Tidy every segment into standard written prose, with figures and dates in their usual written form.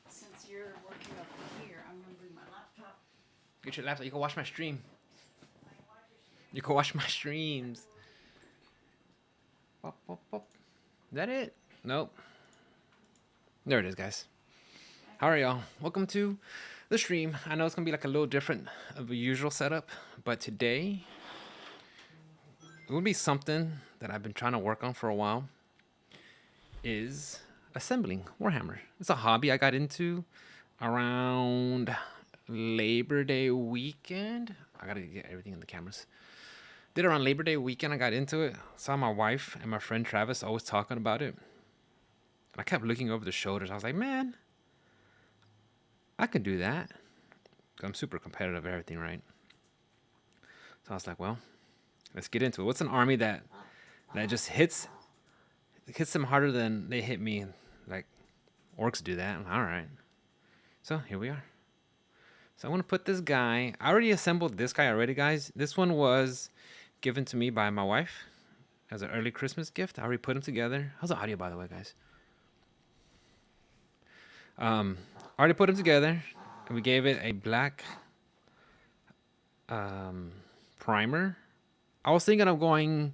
Since you're working up here, I'm gonna bring my laptop. Get your laptop. You can watch my stream. You can watch my streams. Pop, pop, pop. Is that it? Nope. There it is, guys. How are y'all? Welcome to the stream. I know it's gonna be like a little different of a usual setup, but today it would be something that I've been trying to work on for a while. Is assembling Warhammer. It's a hobby I got into around Labor Day weekend. I gotta get everything in the cameras. Did around Labor Day weekend. I got into it. Saw my wife and my friend Travis always talking about it. And I kept looking over the shoulders. I was like, man, I could do that. I'm super competitive at everything, right? So I was like, well, let's get into it. What's an army that just hits them harder than they hit me? Like orcs do that. All right. So here we are. So I want to put this guy. I already assembled this guy already, guys. This one was given to me by my wife as an early Christmas gift. I already put them together. How's the audio, by the way, guys? Already put them together, and we gave it a black primer. I was thinking of going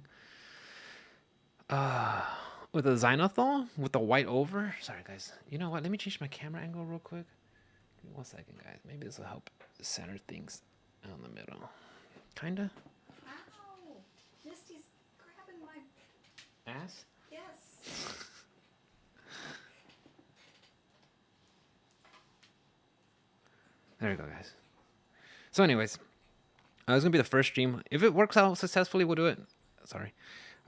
with a Xylothol with the white over. Sorry, guys. You know what? Let me change my camera angle real quick. Give me 1 second, guys. Maybe this will help center things out in the middle. Kinda. Ow! Misty's grabbing my Ass? yes. There we go, guys. So anyways, it's going to be the first stream. If it works out successfully, we'll do it. Sorry.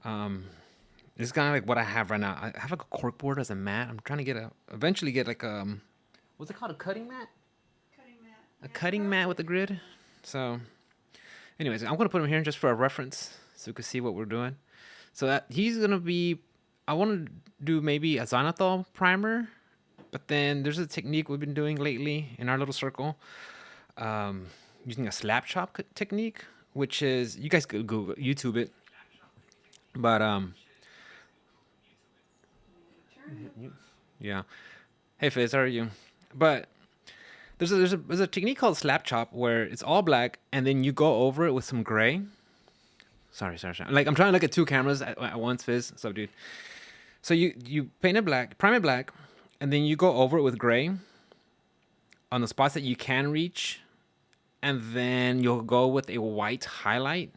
This is kind of like what I have right now. I have like a corkboard as a mat. I'm trying to eventually get like what's it called? A cutting mat? Cutting mat. A cutting mat with a grid. So anyways, I'm going to put him here just for a reference so you can see what we're doing. So that he's going to be, I want to do maybe a Xylothol primer, but then there's a technique we've been doing lately in our little circle, using a slap chop technique, which is, you guys could Google, YouTube it, but yeah. Hey Fizz, how are you? But there's a technique called slap chop where it's all black and then you go over it with some gray. Sorry. Like I'm trying to look at two cameras at once, Fizz. What's up, dude? So you paint it black, prime it black, and then you go over it with gray on the spots that you can reach, and then you'll go with a white highlight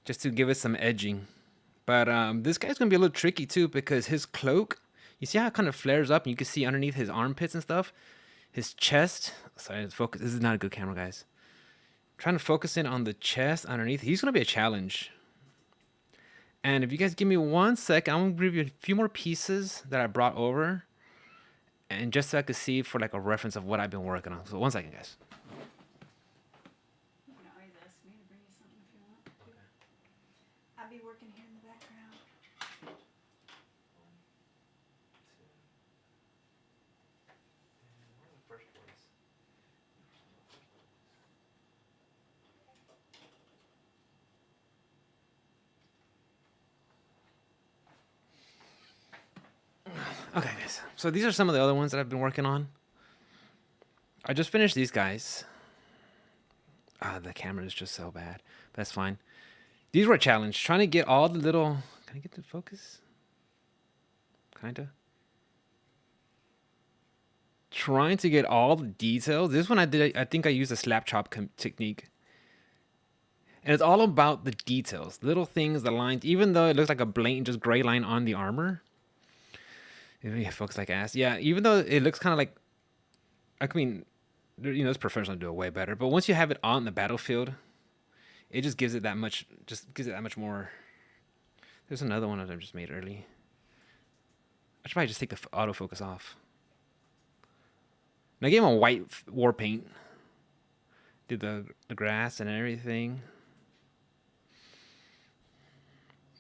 just to give it some edging. But this guy's gonna be a little tricky too because his cloak, you see how it kind of flares up and you can see underneath his armpits and stuff, his chest. Sorry, focus. This is not a good camera, guys. I'm trying to focus in on the chest underneath. He's gonna be a challenge. And if you guys give me 1 second, I'm gonna give you a few more pieces that I brought over, and just so I could see for like a reference of what I've been working on. So 1 second, guys. You can always ask me to bring you something if you want to. I'll be working here in the background. Okay, guys. So these are some of the other ones that I've been working on. I just finished these guys. The camera is just so bad. That's fine. These were a challenge. Trying to get all the little... Can I get the focus? Kinda. Trying to get all the details. This one I think I used a slap chop technique. And it's all about the details. Little things, the lines. Even though it looks like a blatant just gray line on the armor. Yeah, focus like ass. Yeah, even though it looks kind of like... I mean, you know, this professional do it way better. But once you have it on the battlefield, it just gives it that much... Just gives it that much more... There's another one that I just made early. I should probably just take the autofocus off. And I gave him a white war paint. Did the grass and everything.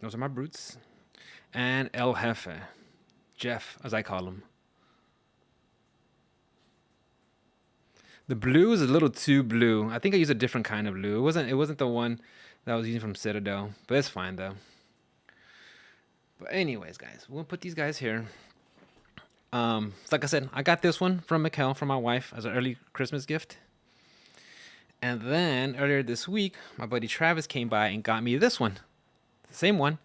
Those are my brutes. And El Jefe. Jeff, as I call him. The blue is a little too blue. I think I used a different kind of blue. It wasn't the one that I was using from Citadel. But it's fine though. But anyways, guys, we'll put these guys here. Like I said, I got this one from Mikkel, from my wife, as an early Christmas gift. And then earlier this week, my buddy Travis came by and got me this one. The same one.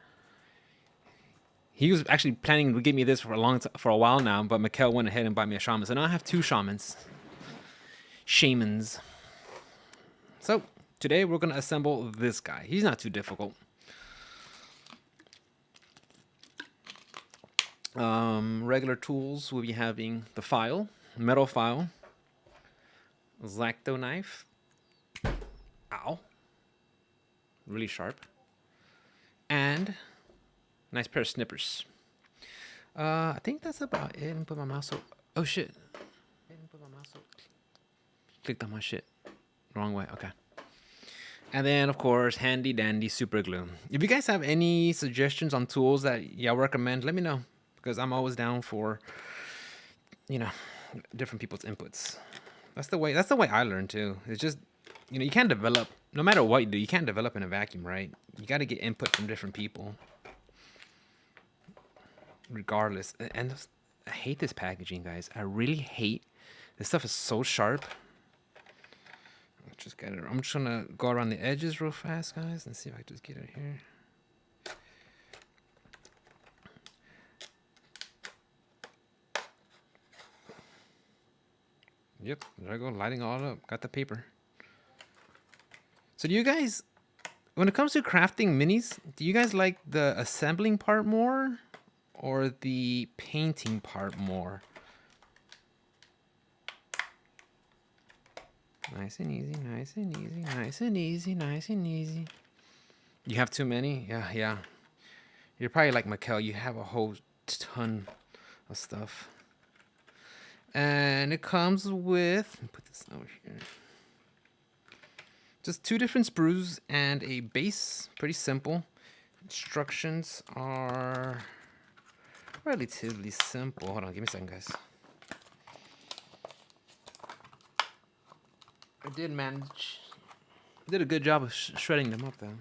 He was actually planning to give me this for a while now, but Mikkel went ahead and bought me a shaman. So now I have 2 shamans. Shamans. So today we're going to assemble this guy. He's not too difficult. Regular tools, we'll be having the file, metal file, Zacto knife. Ow. Really sharp. And nice pair of snippers. I think that's about it. And put my mouse so. Oh shit. Clicked on my shit. Wrong way. Okay. And then, of course, handy dandy super glue. If you guys have any suggestions on tools that y'all recommend, let me know, because I'm always down for, different people's inputs. That's the way I learn too. It's just, you can't develop, no matter what you do, you can't develop in a vacuum, right? You got to get input from different people. Regardless. And I hate this packaging, guys. I really hate this stuff. Is so sharp. I'm just gonna go around the edges real fast, guys, and see if I can just get it here. Yep, there I go, lighting all up. Got the paper. So do you guys, when it comes to crafting minis, do you guys like the assembling part more or the painting part more? Nice and easy, nice and easy, nice and easy, nice and easy. You have too many? Yeah. You're probably like Mikkel. You have a whole ton of stuff. And it comes with, let me put this over here. Just 2 different sprues and a base. Pretty simple. Instructions are relatively simple. Hold on, give me a second, guys. I did a good job of shredding them up though.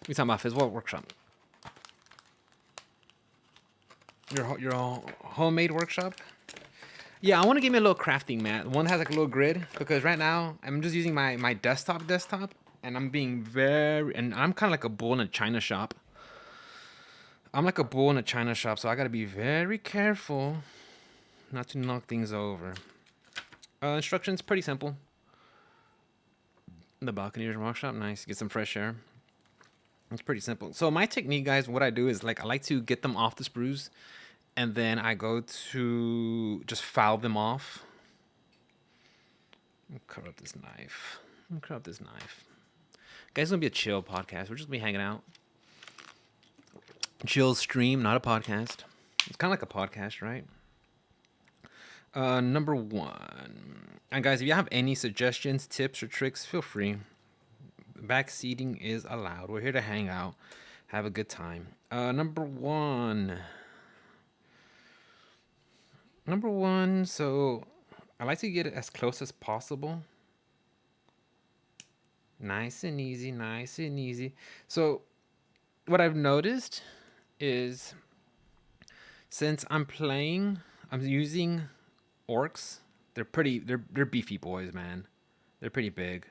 We talking about Fizzwall Workshop. Your homemade workshop? Yeah, I want to give me a little crafting mat. One that has like a little grid, because right now I'm just using my desktop, and I'm being I'm kind of like a bull in a china shop. I'm like a bull in a china shop, so I got to be very careful not to knock things over. Instructions, pretty simple. The Balcony's Workshop, nice. Get some fresh air. It's pretty simple. So my technique, guys, what I do is I like to get them off the sprues, and then I go to just file them off. Cover up this knife. Guys, it's gonna be a chill podcast. We're just gonna be hanging out. Chill stream, not a podcast. It's kind of like a podcast, right? Number 1. And guys, if you have any suggestions, tips, or tricks, feel free. Back seating is allowed. We're here to hang out, have a good time. Number one, so I like to get it as close as possible. Nice and easy. So what I've noticed is, since I'm using orcs. They're beefy boys, man. They're pretty big.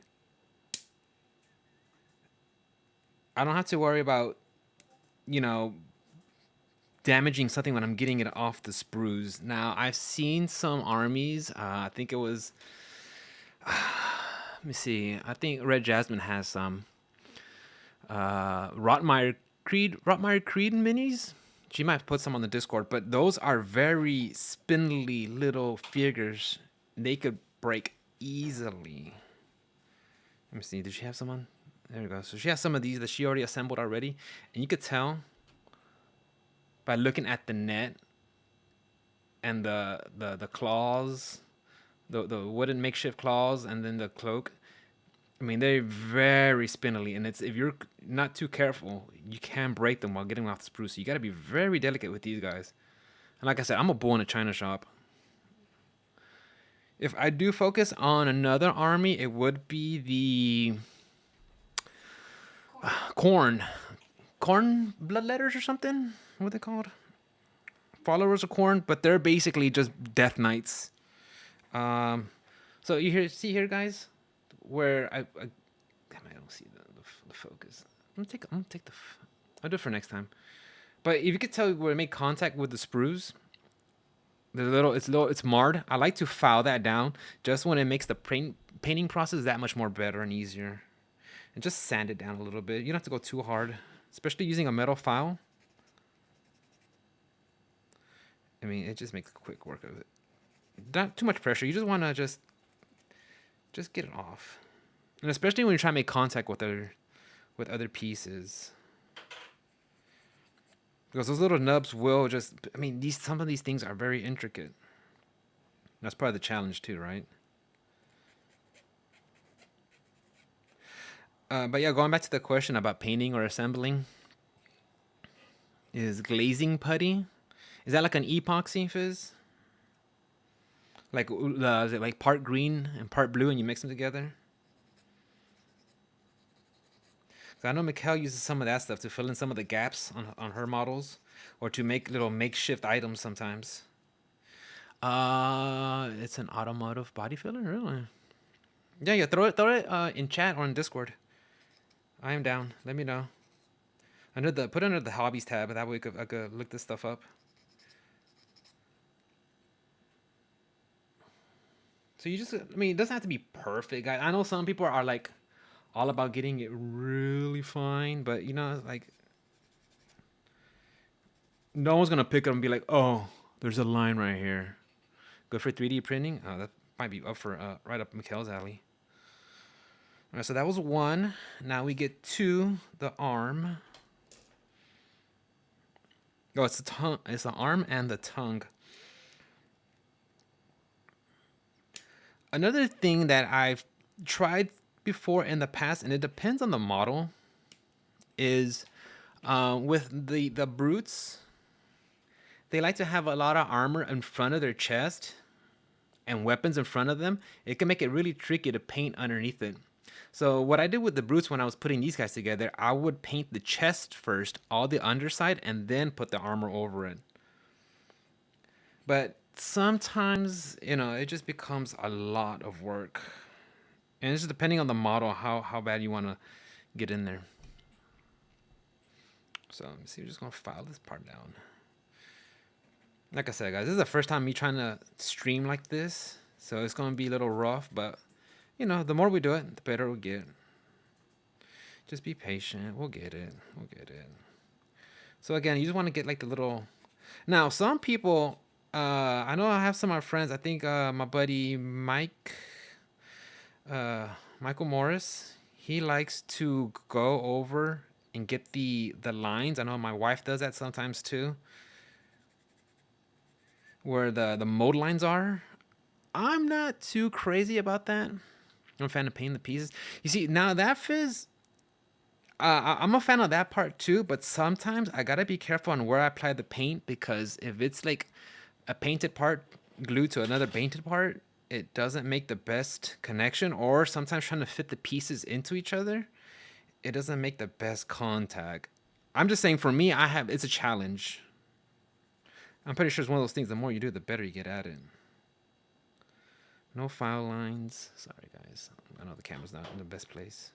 I don't have to worry about, damaging something when I'm getting it off the sprues. Now, I've seen some armies. I think it was, let me see. I think Red Jasmine has some Rotmire Creed minis. She might put some on the Discord, but those are very spindly little figures. They could break easily. Let me see. Did she have some on? There we go. So she has some of these that she already assembled already. And you could tell by looking at the net and the claws, the wooden makeshift claws, and then the cloak. I mean, they're very spindly, and if you're not too careful, you can break them while getting them off the spruce. So you got to be very delicate with these guys. And like I said, I'm a bull in a china shop. If I do focus on another army, it would be the corn bloodletters or something. What are they called? Followers of corn, but they're basically just death knights. So you see here, guys, where I don't see the focus. I'm gonna take I'll do it for next time. But if you could tell where it made contact with the sprues, it's marred. I like to file that down just when it makes the painting process that much more better and easier. And just sand it down a little bit. You don't have to go too hard, especially using a metal file. I mean, it just makes quick work of it. Not too much pressure. You just want to just get it off. And especially when you're trying to make contact with other pieces. Because those little nubs will just, I mean, some of these things are very intricate. That's part of the challenge too, right? But yeah, going back to the question about painting or assembling. Is glazing putty? Is that like an epoxy, Fizz? Like, is it like part green and part blue and you mix them together? I know Mikkel uses some of that stuff to fill in some of the gaps on her models, or to make little makeshift items sometimes. It's an automotive body filler, really? Yeah. Throw it in chat or in Discord. I am down. Let me know. Put it under the hobbies tab, that way I could look this stuff up. So you just, I mean, it doesn't have to be perfect, guys. I know some people are like all about getting it really fine, but you know, like, no one's gonna pick up and be like, oh, there's a line right here. Good for 3D printing. That might be up for right up Mikkel's alley. All right, so that was one. Now we get two. The arm. Oh, it's the tongue. It's the arm and the tongue. Another thing that I've tried before in the past, and it depends on the model, is with the brutes. They like to have a lot of armor in front of their chest and weapons in front of them. It can make it really tricky to paint underneath it. So what I did with the brutes when I was putting these guys together, I would paint the chest first, all the underside, and then put the armor over it. But sometimes, you know, it just becomes a lot of work. And it's just depending on the model, how bad you want to get in there. So let me see, we're just going to file this part down. Like I said, guys, this is the first time me trying to stream like this. So it's going to be a little rough, but, you know, the more we do it, the better we'll get. Just be patient. We'll get it. We'll get it. So again, you just want to get like the little... Now, some people... I know I have some of my friends. I think my buddy Michael Morris, he likes to go over and get the lines. I know my wife does that sometimes too, where the mold lines are. I'm not too crazy about that. I'm a fan of painting the pieces. You see, now that Fizz, I'm a fan of that part too, but sometimes I gotta be careful on where I apply the paint, because if it's like a painted part glued to another painted part, it doesn't make the best connection. Or sometimes trying to fit the pieces into each other, it doesn't make the best contact. I'm just saying, for me, it's a challenge. I'm pretty sure it's one of those things, the more you do, the better you get at it. No file lines. Sorry, guys. I know the camera's not in the best place.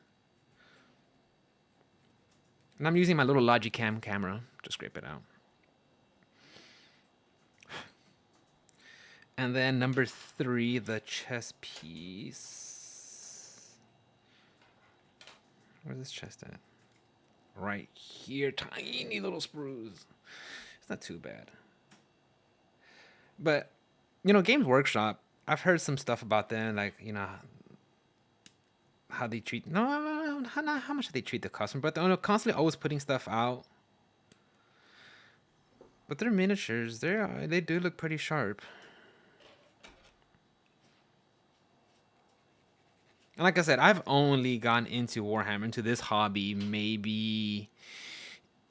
And I'm using my little Logicam camera to scrape it out. And then number 3, the chest piece. Where's this chest at? Right here. Tiny little sprues. It's not too bad. But, you know, Games Workshop, I've heard some stuff about them, like, you know, how they treat, not how much they treat the customer, but they're constantly always putting stuff out. But their miniatures, they do look pretty sharp. And like I said, I've only gone into Warhammer, into this hobby, maybe,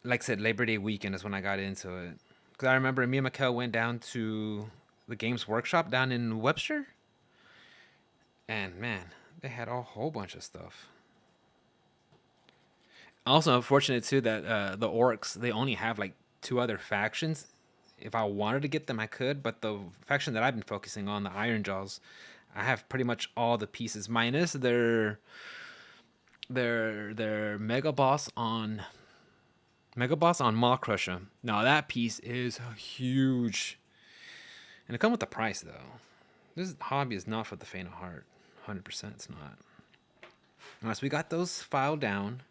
like I said, Labor Day weekend is when I got into it. Because I remember me and Mikkel went down to the Games Workshop down in Webster. And man, they had a whole bunch of stuff. Also, unfortunate too that the orcs, they only have like 2 other factions. If I wanted to get them, I could. But the faction that I've been focusing on, the Iron Jaws, I have pretty much all the pieces, minus their mega boss on Maw Crusher. Now that piece is huge, and it comes with the price though. This hobby is not for the faint of heart. 100%, it's not. Alright, so we got those filed down,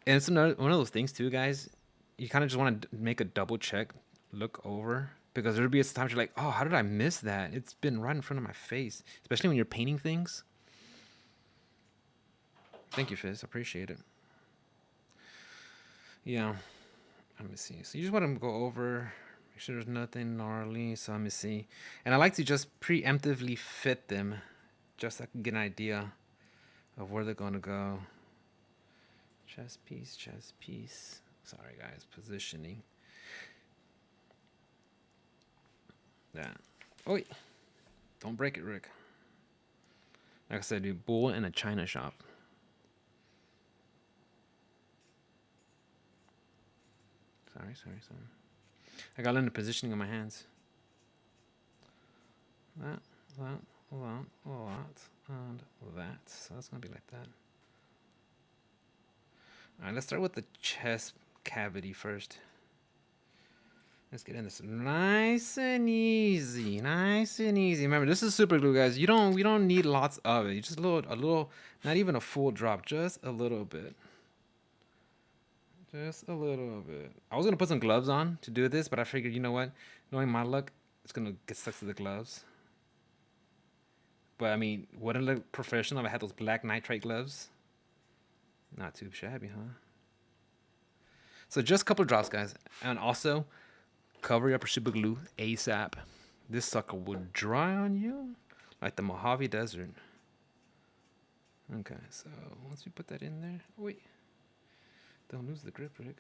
and it's one of those things too, guys. You kind of just want to make a double check, look over. Because there'll be times you're like, oh, how did I miss that? It's been right in front of my face. Especially when you're painting things. Thank you, Fizz. I appreciate it. Yeah. Let me see. So you just want to go over, make sure there's nothing gnarly. So let me see. And I like to just preemptively fit them. Just so I can get an idea of where they're going to go. Chest piece, chest piece. Sorry, guys. Positioning. Yeah. Oh, wait. Don't break it, Rick. Like I said, dude, bull in a china shop. Sorry. I got to learn the positioning of my hands. That, and that. So that's going to be like that. All right, let's start with the chest cavity first. Let's get in this nice and easy. Remember, this is super glue, guys. We don't need lots of it. You just a little, not even a full drop, just a little bit. Just a little bit. I was gonna put some gloves on to do this, but I figured, you know what? Knowing my luck, it's gonna get stuck to the gloves. But I mean, wouldn't it look professional if I had those black nitrate gloves? Not too shabby, huh? So just a couple of drops, guys, and also. Cover your super glue ASAP. This sucker will dry on you like the Mojave Desert. Okay, so once you put that in there, oh wait, don't lose the grip, Rick.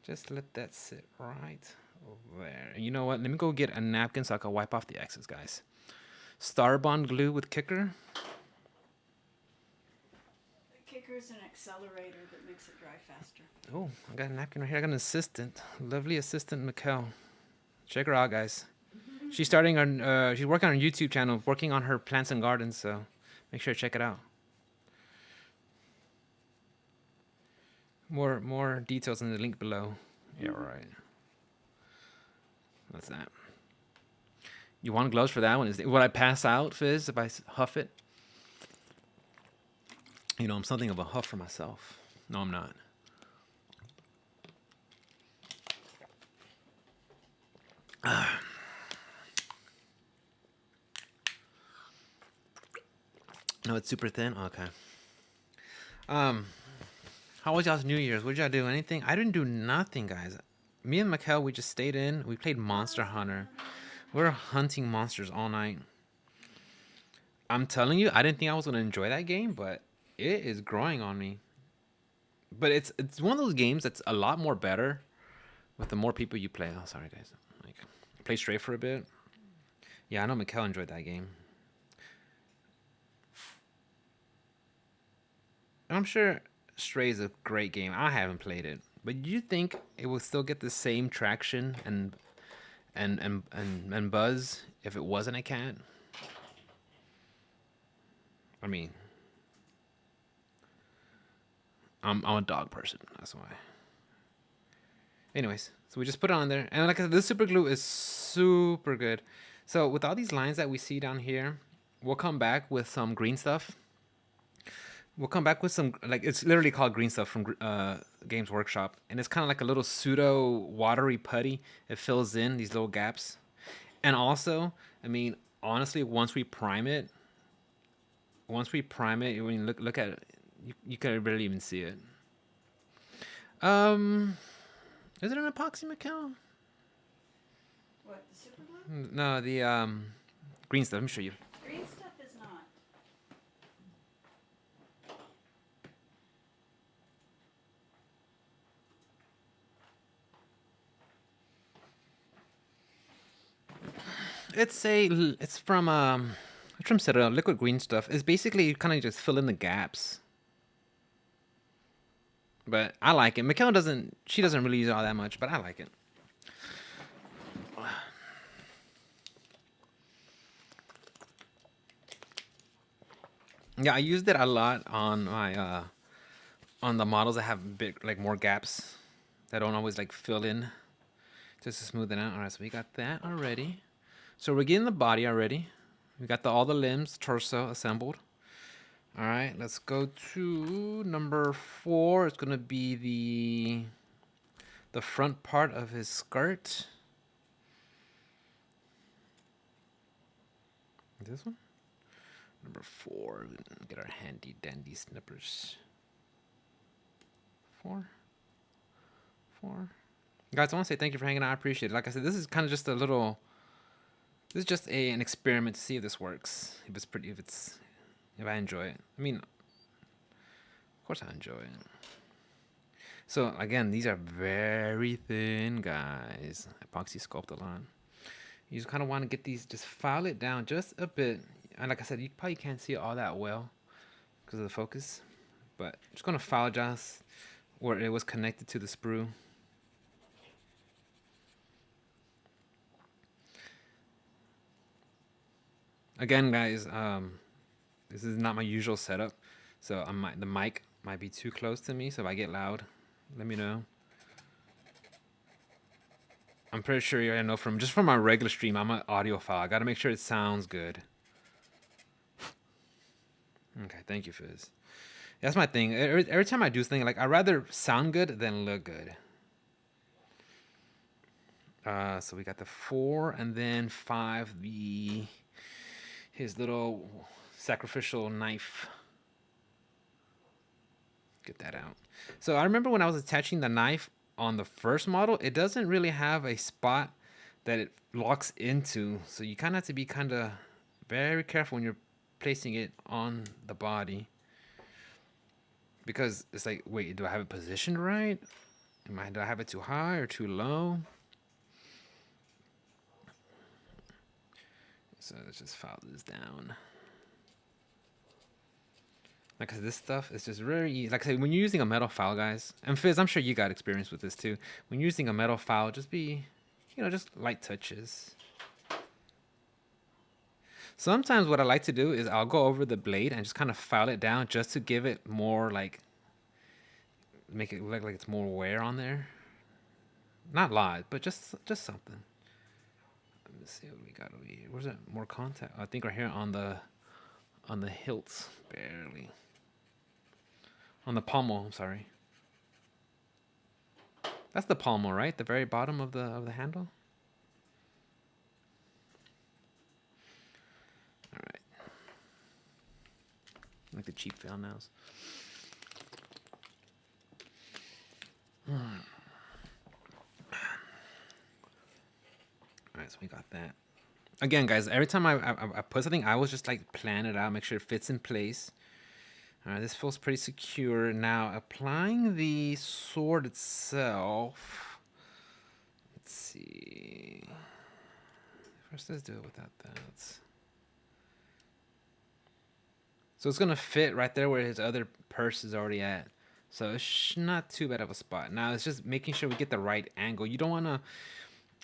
Just let that sit right over there. And you know what? Let me go get a napkin so I can wipe off the excess, guys. Starbond glue with kicker. Kicker's an accelerator that makes it dry faster. Oh, I got a napkin right here. I got an assistant, lovely assistant Mikkel. Check her out, guys. She's starting on. She's working on her YouTube channel, working on her plants and gardens. So make sure to check it out. More details in the link below. Yeah, right. What's that? You want gloves for that one? Would I pass out, Fizz, if I huff it? You know, I'm something of a huffer myself. No, I'm not. No, it's super thin? Okay. How was y'all's New Year's? What did y'all do? Anything? I didn't do nothing, guys. Me and Mikkel, we just stayed in. We played Monster Hunter. We were hunting monsters all night. I'm telling you, I didn't think I was going to enjoy that game, but it is growing on me. But it's one of those games that's a lot more better with the more people you play. Oh, sorry, guys. Like, play straight for a bit. Yeah, I know Mikkel enjoyed that game. I'm sure Stray is a great game. I haven't played it, but you think it will still get the same traction and buzz if it wasn't a cat? I mean, I'm a dog person. That's why. Anyways, so we just put it on there, and like I said, this super glue is super good. So with all these lines that we see down here, we'll come back with some green stuff We'll come back with some, like, it's literally called green stuff from Games Workshop, and it's kind of like a little pseudo watery putty. It fills in these little gaps, and also, I mean, honestly, once we prime it, when you look at it, you can barely even see it. Is it an epoxy, Mikkel? What, the super glue? No, the green stuff. Let me show you. Green stuff is not. It's from Citadel. Liquid green stuff. It's basically kind of just fill in the gaps. But I like it. Mikkel doesn't. She doesn't really use it all that much, but I like it. Yeah, I used it a lot on my on the models that have big, like, more gaps that don't always like fill in, just to smooth it out. All right, so we got that already. So we're getting the body already. We got all the limbs, torso assembled. All right, let's go to number 4. It's gonna be the front part of his skirt. This one? Number 4. Get our handy dandy snippers. 4. Guys, I want to say thank you for hanging out. I appreciate it. Like I said, this is kind of just a little. This is just an experiment to see if this works. If I enjoy it. I mean, of course I enjoy it. So again, these are very thin, guys. Epoxy sculpt a lot. You just kind of want to get these, just file it down just a bit. And like I said, you probably can't see it all that well because of the focus. But I'm just going to file just where it was connected to the sprue. Again, guys, this is not my usual setup, so the mic might be too close to me. So if I get loud, let me know. I'm pretty sure I know from my regular stream, I'm an audiophile. I gotta make sure it sounds good. Okay, thank you, Fizz. That's my thing. Every time I do something, like, I'd rather sound good than look good. So we got the 4 and then 5. His little sacrificial knife. Get that out. So I remember when I was attaching the knife on the first model, it doesn't really have a spot that it locks into. So you kind of have to be kind of very careful when you're placing it on the body. Because it's like, wait, do I have it positioned right? Do I have it too high or too low? So let's just file this down. Like, cause this stuff is just very easy. Like I said, when you're using a metal file, guys, and Fizz, I'm sure you got experience with this too. When you're using a metal file, just be, just light touches. Sometimes what I like to do is I'll go over the blade and just kind of file it down just to give it more, like, make it look like it's more wear on there. Not a lot, but just something. Let's see what we got over here. Where's that? More contact? I think right here on the hilts, barely. On the pommel, I'm sorry. That's the pommel, right? The very bottom of the handle. All right. Like the cheap fail nows. All right, so we got that. Again, guys, every time I put something, I always just like plan it out, make sure it fits in place. All right, this feels pretty secure. Now, applying the sword itself. Let's see. First, let's do it without that. So it's gonna fit right there where his other purse is already at. So it's not too bad of a spot. Now it's just making sure we get the right angle. You don't want to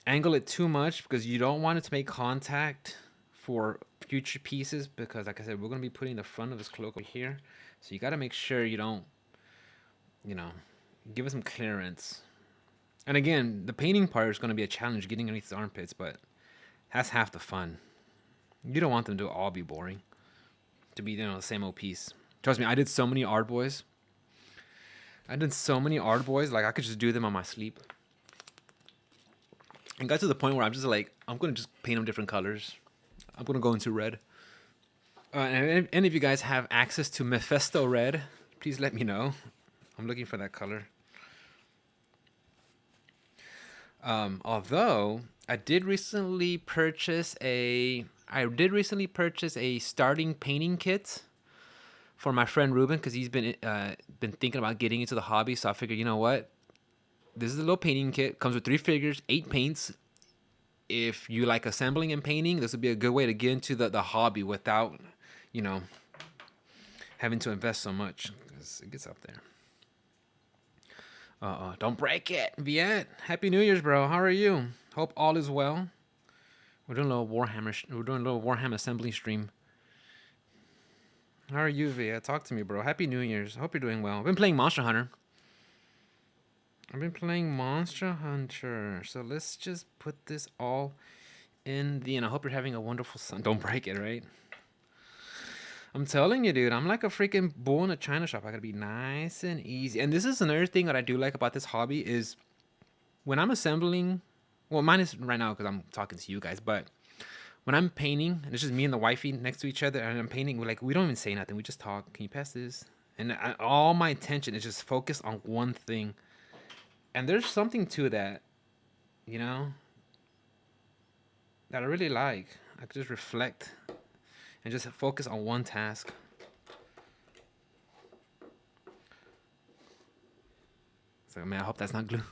angle it too much because you don't want it to make contact for future pieces, because like I said, we're going to be putting the front of his cloak over here. So you got to make sure you don't, give it some clearance. And again, the painting part is going to be a challenge, getting underneath his armpits, but that's half the fun. You don't want them to all be boring, to be, the same old piece. Trust me, I did so many art boys. Like I could just do them on my sleep. And got to the point where I'm just like, I'm gonna just paint them different colors. I'm gonna go into red. And if any of you guys have access to Mephisto red, please let me know. I'm looking for that color. Although I did recently purchase a starting painting kit for my friend Ruben, because he's been thinking about getting into the hobby. So I figured, you know what, this is a little painting kit. Comes with 3 figures, 8 paints. If you like assembling and painting, this would be a good way to get into the hobby without, you know, having to invest so much, because it gets up there. Don't break it, Viet. Happy New Year's, bro. How are you? Hope all is well. We're doing a little Warhammer assembly stream. How are you, Viet? Talk to me, bro. Happy New Year's. Hope you're doing well. I've been playing Monster Hunter. So let's just put this all in the, and I hope you're having a wonderful sun. Don't break it, right? I'm telling you, dude, I'm like a freaking bull in a china shop. I gotta be nice and easy. And this is another thing that I do like about this hobby is when I'm assembling, well, mine is right now because I'm talking to you guys, but when I'm painting, and it's just me and the wifey next to each other, and I'm painting, we don't even say nothing. We just talk. Can you pass this? And all my attention is just focused on one thing. And there's something to that, you know, that I really like. I could just reflect and just focus on one task. So, man, I hope that's not glue.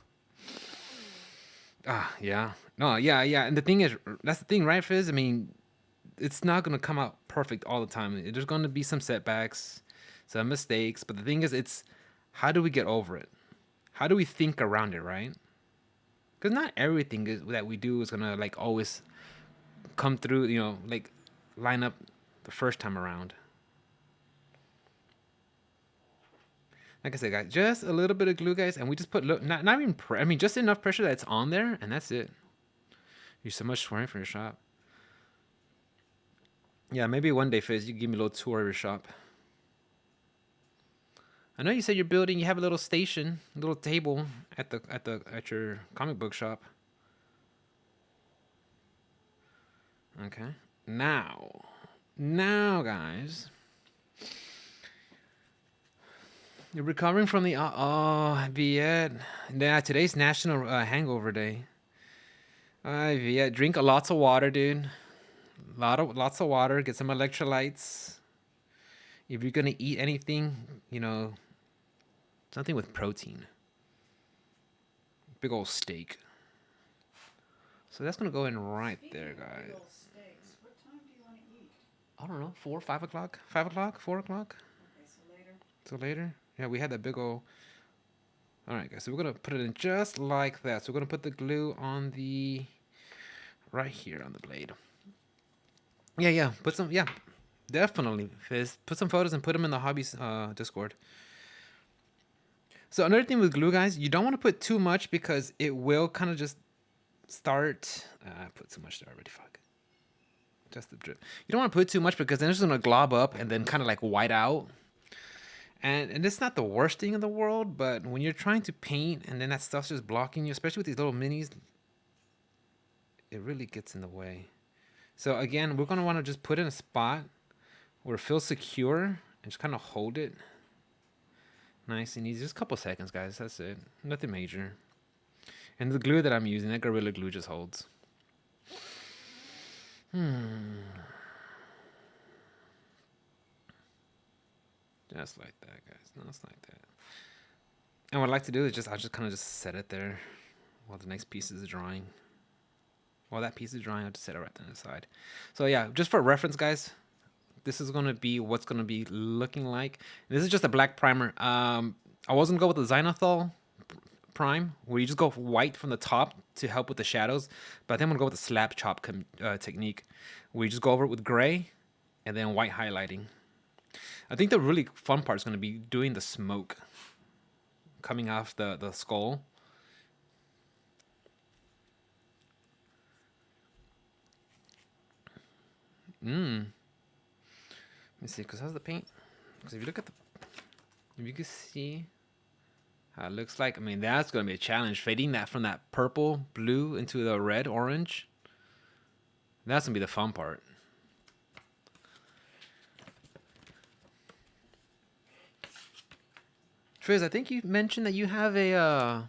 Yeah. No, yeah. And the thing is, that's the thing, right, Fizz? I mean, it's not going to come out perfect all the time. There's going to be some setbacks, some mistakes. But the thing is, it's how do we get over it? How do we think around it, right? Because not everything that we do is going to, like, always come through, you know, like, line up the first time around. Like I said, guys, just a little bit of glue, guys, and we just put not even I mean, just enough pressure that it's on there, and that's it. You're so much swearing for your shop. Yeah, maybe one day, Fizz, you can give me a little tour of your shop. I know you said you're building. You have a little station, a little table at your comic book shop. Okay, now, guys. You're recovering from the Viet. Yeah, today's National Hangover Day. Viet, drink lots of water, dude. Lots of water. Get some electrolytes. If you're gonna eat anything, you know, something with protein. Big old steak. So that's gonna go in right there, guys. Big old steaks. What time do you want to eat? I don't know, 4, 5 o'clock, 5 o'clock, 4 o'clock. Okay, so later. So later. Yeah, we had that big old. All right, guys. So we're gonna put it in just like that. So we're gonna put the glue on the right here on the blade. Yeah. Put some. Yeah, definitely, Fizz. Put some photos and put them in the hobbies Discord. So another thing with glue, guys, you don't want to put too much because it will kind of just start. I put too much there already. Fuck. Just the drip. You don't want to put too much because then it's gonna glob up and then kind of like white out. And it's not the worst thing in the world, but when you're trying to paint and then that stuff's just blocking you, especially with these little minis, it really gets in the way. So again, we're going to want to just put in a spot where it feels secure and just kind of hold it. Nice and easy. Just a couple seconds, guys. That's it. Nothing major. And the glue that I'm using, that Gorilla Glue just holds. Just like that, guys. Just like that. And what I like to do is I'll just kind of just set it there while the next piece is drying. While that piece is drying, I'll just set it right on the side. So yeah, just for reference, guys, this is going to be what's going to be looking like. This is just a black primer. I wasn't going to go with the Zenithal Prime, where you just go white from the top to help with the shadows. But I think I'm going to go with the slap chop technique, where you just go over it with gray and then white highlighting. I think the really fun part is going to be doing the smoke coming off the skull. Let me see, because how's the paint? Because if you look at the, if you can see how it looks like, I mean, that's going to be a challenge. Fading that from that purple, blue into the red, orange. That's going to be the fun part. Fizz, I think you mentioned that you have a,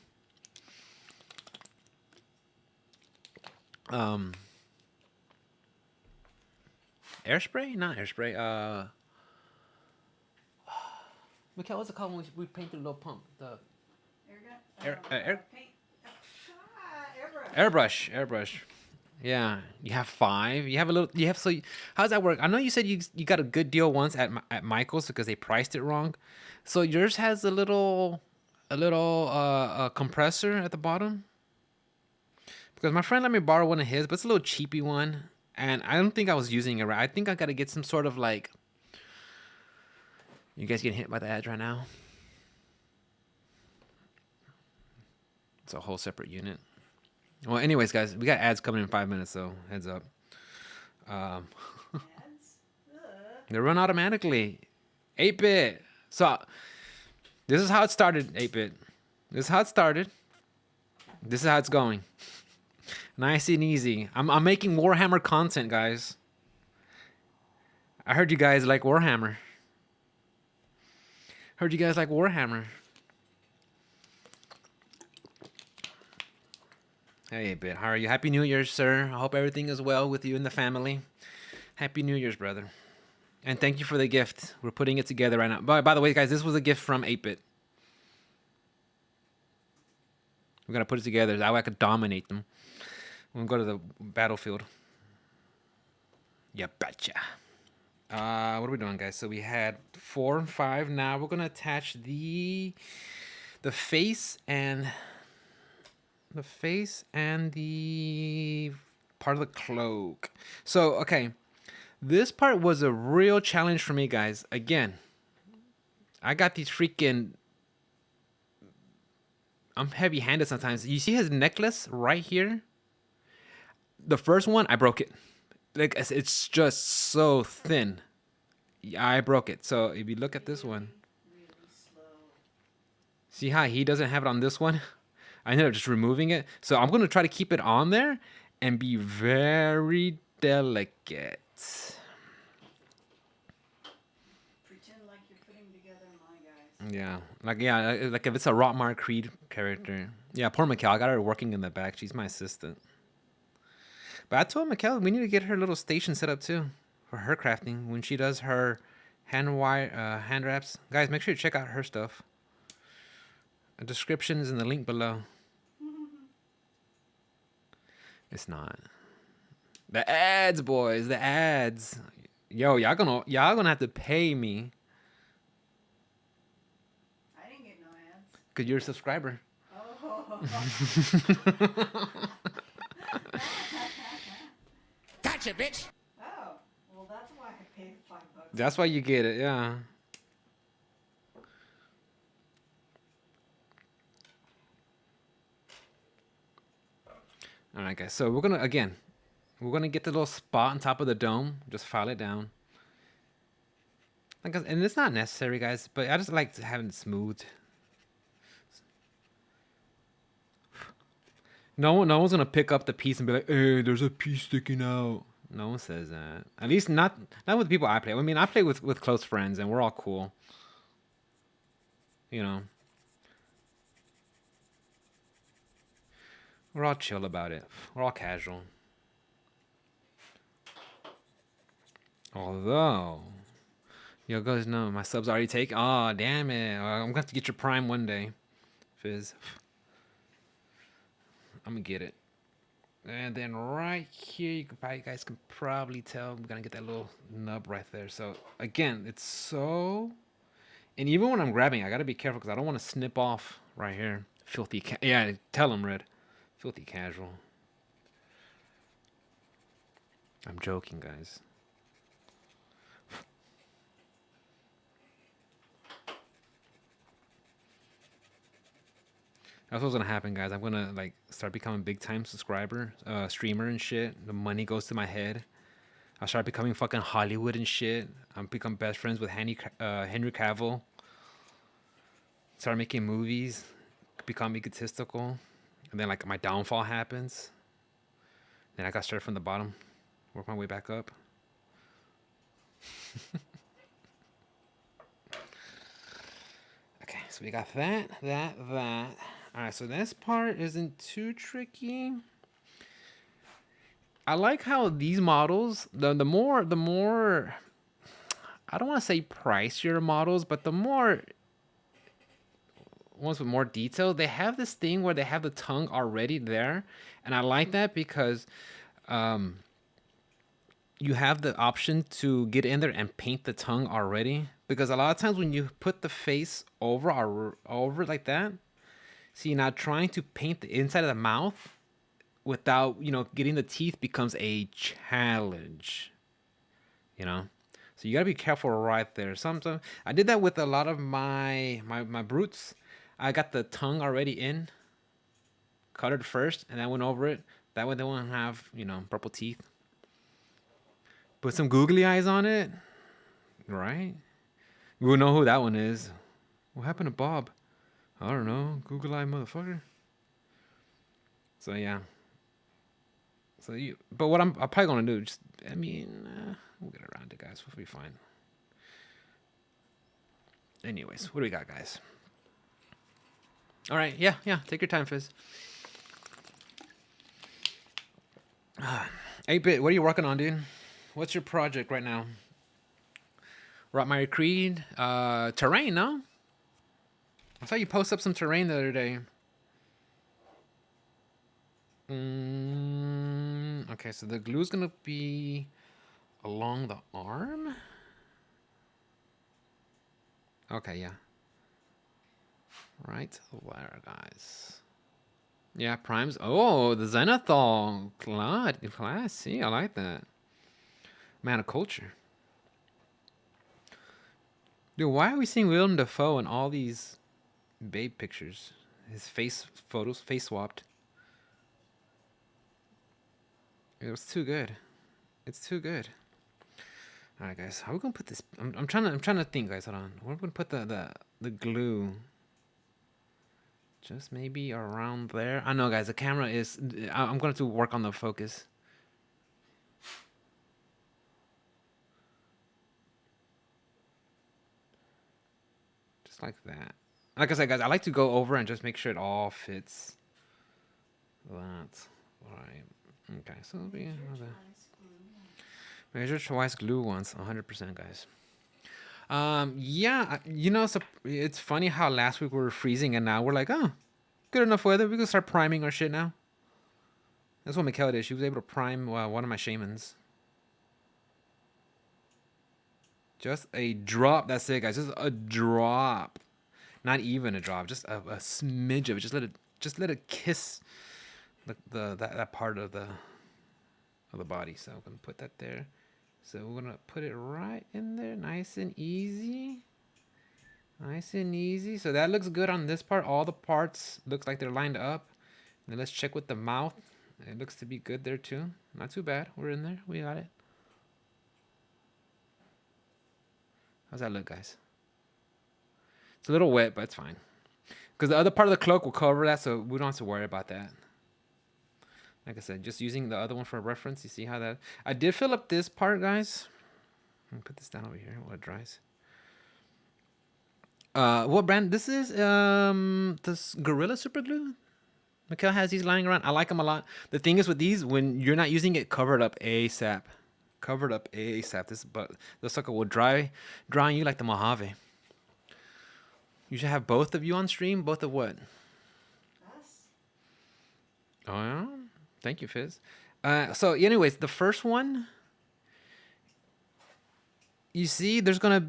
air spray? Not air spray. Mikhail, what's it called when we paint the little pump? The Air gun? air Paint. Airbrush. airbrush. Yeah, you have 5. You have a little. You have so. How does that work? I know you said you got a good deal once at Michael's because they priced it wrong. So yours has a little compressor at the bottom. Because my friend let me borrow one of his, but it's a little cheapy one, and I don't think I was using it right. I think I gotta get some sort of like. You guys getting hit by the ads right now? It's a whole separate unit. Well, anyways, guys, we got ads coming in 5 minutes, so heads up. Ads? They run automatically. 8-bit. So, this is how it started, 8-bit. This is how it started. This is how it's going. Nice and easy. I'm making Warhammer content, guys. I heard you guys like Warhammer. Heard you guys like Warhammer. Hey, 8-bit. How are you? Happy New Year's, sir. I hope everything is well with you and the family. Happy New Year's, brother. And thank you for the gift. We're putting it together right now. By the way, guys, this was a gift from 8-bit. We're going to put it together. That way I could dominate them. We'll go to the battlefield. Yeah, betcha. What are we doing, guys? So we had 4 and 5. Now we're going to attach the face and the part of the cloak. So, okay. This part was a real challenge for me, guys. Again, I got these freaking... I'm heavy-handed sometimes. You see his necklace right here? The first one, I broke it. Like, it's just so thin. Yeah, I broke it. So, if you look at this one... Really slow. See how he doesn't have it on this one? I ended up just removing it. So I'm going to try to keep it on there and be very delicate. Pretend like you're putting together my guys. Yeah. Like if it's a Rotmar Creed character. Yeah, poor Mikkel. I got her working in the back. She's my assistant. But I told Mikkel we need to get her little station set up too for her crafting when she does her hand wraps. Guys, make sure you check out her stuff. The description is in the link below. It's not. The ads, boys. The ads. Yo, y'all gonna have to pay me. I didn't get no ads. Cause you're a subscriber. Oh. Gotcha, bitch. Oh. Well, that's why I paid $5. That's why you get it, yeah. All right, guys. So we're gonna get the little spot on top of the dome. Just file it down. And it's not necessary, guys. But I just like to have it smooth. No one's gonna pick up the piece and be like, "Hey, there's a piece sticking out." No one says that. At least not with the people I play. I mean, I play with close friends, and we're all cool. You know. We're all chill about it. We're all casual. Although, yo guys know my sub's already taken. Oh, damn it. I'm going to have to get your Prime one day, Fizz. I'm going to get it. And then right here, you guys can probably tell I'm going to get that little nub right there. So, again, it's so... And even when I'm grabbing, I got to be careful because I don't want to snip off right here. Filthy yeah, tell him, Red. Filthy casual. I'm joking, guys. That's what's gonna happen, guys. I'm gonna like start becoming big time subscriber, streamer and shit. The money goes to my head. I started becoming fucking Hollywood and shit. I'm become best friends with Henry Cavill. Started making movies, become egotistical, and then like my downfall happens. Then I got started from the bottom, work my way back up. Okay, so we got that. All right, so this part isn't too tricky. I like how these models, the more I don't want to say pricier models, but the more ones with more detail, they have this thing where they have the tongue already there, and I like that because you have the option to get in there and paint the tongue already. Because a lot of times when you put the face over like that, see, now trying to paint the inside of the mouth without, getting the teeth becomes a challenge, so you gotta be careful right there. Sometimes I did that with a lot of my brutes. I got the tongue already in, colored first, and I went over it. That way they won't have, purple teeth. Put some googly eyes on it, right? We'll know who that one is. What happened to Bob? I don't know. Google eye motherfucker. So yeah. But what I'm probably gonna do, we'll get around it, guys. We'll be fine. Anyways, what do we got, guys? All right, yeah. Take your time, Fizz. 8-bit, what are you working on, dude? What's your project right now? Rottmeier Creed, terrain, no? I saw you post up some terrain the other day. Okay, so the glue's gonna be along the arm? Okay, yeah. Right there, guys. Yeah, primes. Oh, the Zenithal. Classy. I like that. Man of culture. Dude, why are we seeing Willem Dafoe in all these babe pictures? His face photos, face swapped. It was too good. It's too good. All right, guys. How are we gonna put this? I'm trying to think, guys. Hold on. Where are we gonna put the glue? Just maybe around there. I know, guys. The camera is. I'm going to work on the focus. Just like that. Like I said, guys, I like to go over and just make sure it all fits. That's right. Okay, so it'll be measure twice glue once. 100%, guys. Yeah, so it's funny how last week we were freezing and now we're like, oh, good enough weather. We can start priming our shit now. That's what Mikhail did. She was able to prime one of my shamans. Just a drop. That's it, guys. Just a drop. Not even a drop. Just a smidge of it. Just let it kiss that part of the body. So I'm gonna put that there. So we're gonna put it right in there, nice and easy. Nice and easy. So that looks good on this part. All the parts looks like they're lined up. Then let's check with the mouth. It looks to be good there too. Not too bad. We're in there. We got it. How's that look, guys? It's a little wet, but it's fine. Because the other part of the cloak will cover that, so we don't have to worry about that. Like I said, just using the other one for reference. You see how that... I did fill up this part, guys. Let me put this down over here while it dries. What brand? This is this Gorilla Super Glue. Mikhail has these lying around. I like them a lot. The thing is with these, when you're not using it, cover it up ASAP. Cover it up ASAP. The sucker will dry on you like the Mojave. You should have both of you on stream. Both of what? Us. Oh yeah. Thank you, Fizz. So anyways, the first one, you see, there's gonna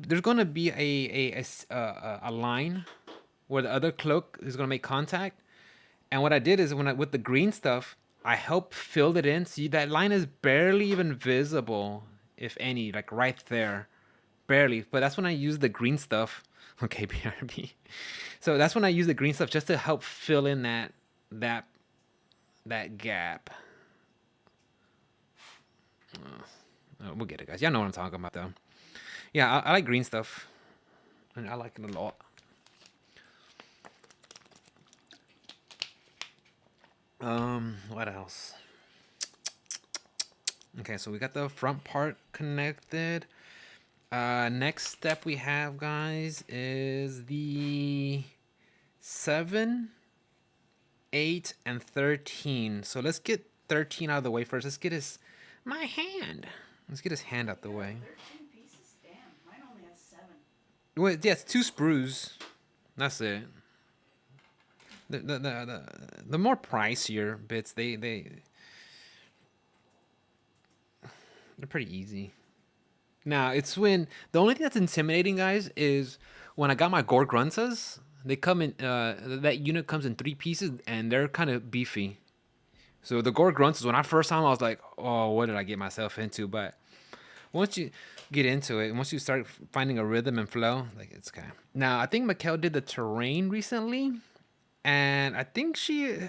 be a line where the other cloak is gonna make contact. And what I did is with the green stuff, I helped fill it in. See, that line is barely even visible, if any, like right there, barely. But that's when I use the green stuff. Okay, BRB. So that's when I use the green stuff just to help fill in that gap. We'll get it, guys. Y'all know what I'm talking about, though. Yeah, I like green stuff. And I like it a lot. What else? Okay, so we got the front part connected. Next step we have, guys, is the 7, 8, and 13. So let's get 13 out of the way first. Let's get my hand. Let's get his hand out the way. 13 pieces? Damn, mine only has 7. Well, yeah, it's 2 sprues. That's it. The more pricier bits, they're pretty easy. Now, it's when the only thing that's intimidating, guys, is when I got my Gorgrunzas. They come in that unit comes in 3 pieces, and they're kind of beefy. So the Gorgrunzas, when I first saw them, I was like, "Oh, what did I get myself into?" But once you get into it, once you start finding a rhythm and flow, like it's kind of. Now, I think Mikkel did the terrain recently, and I think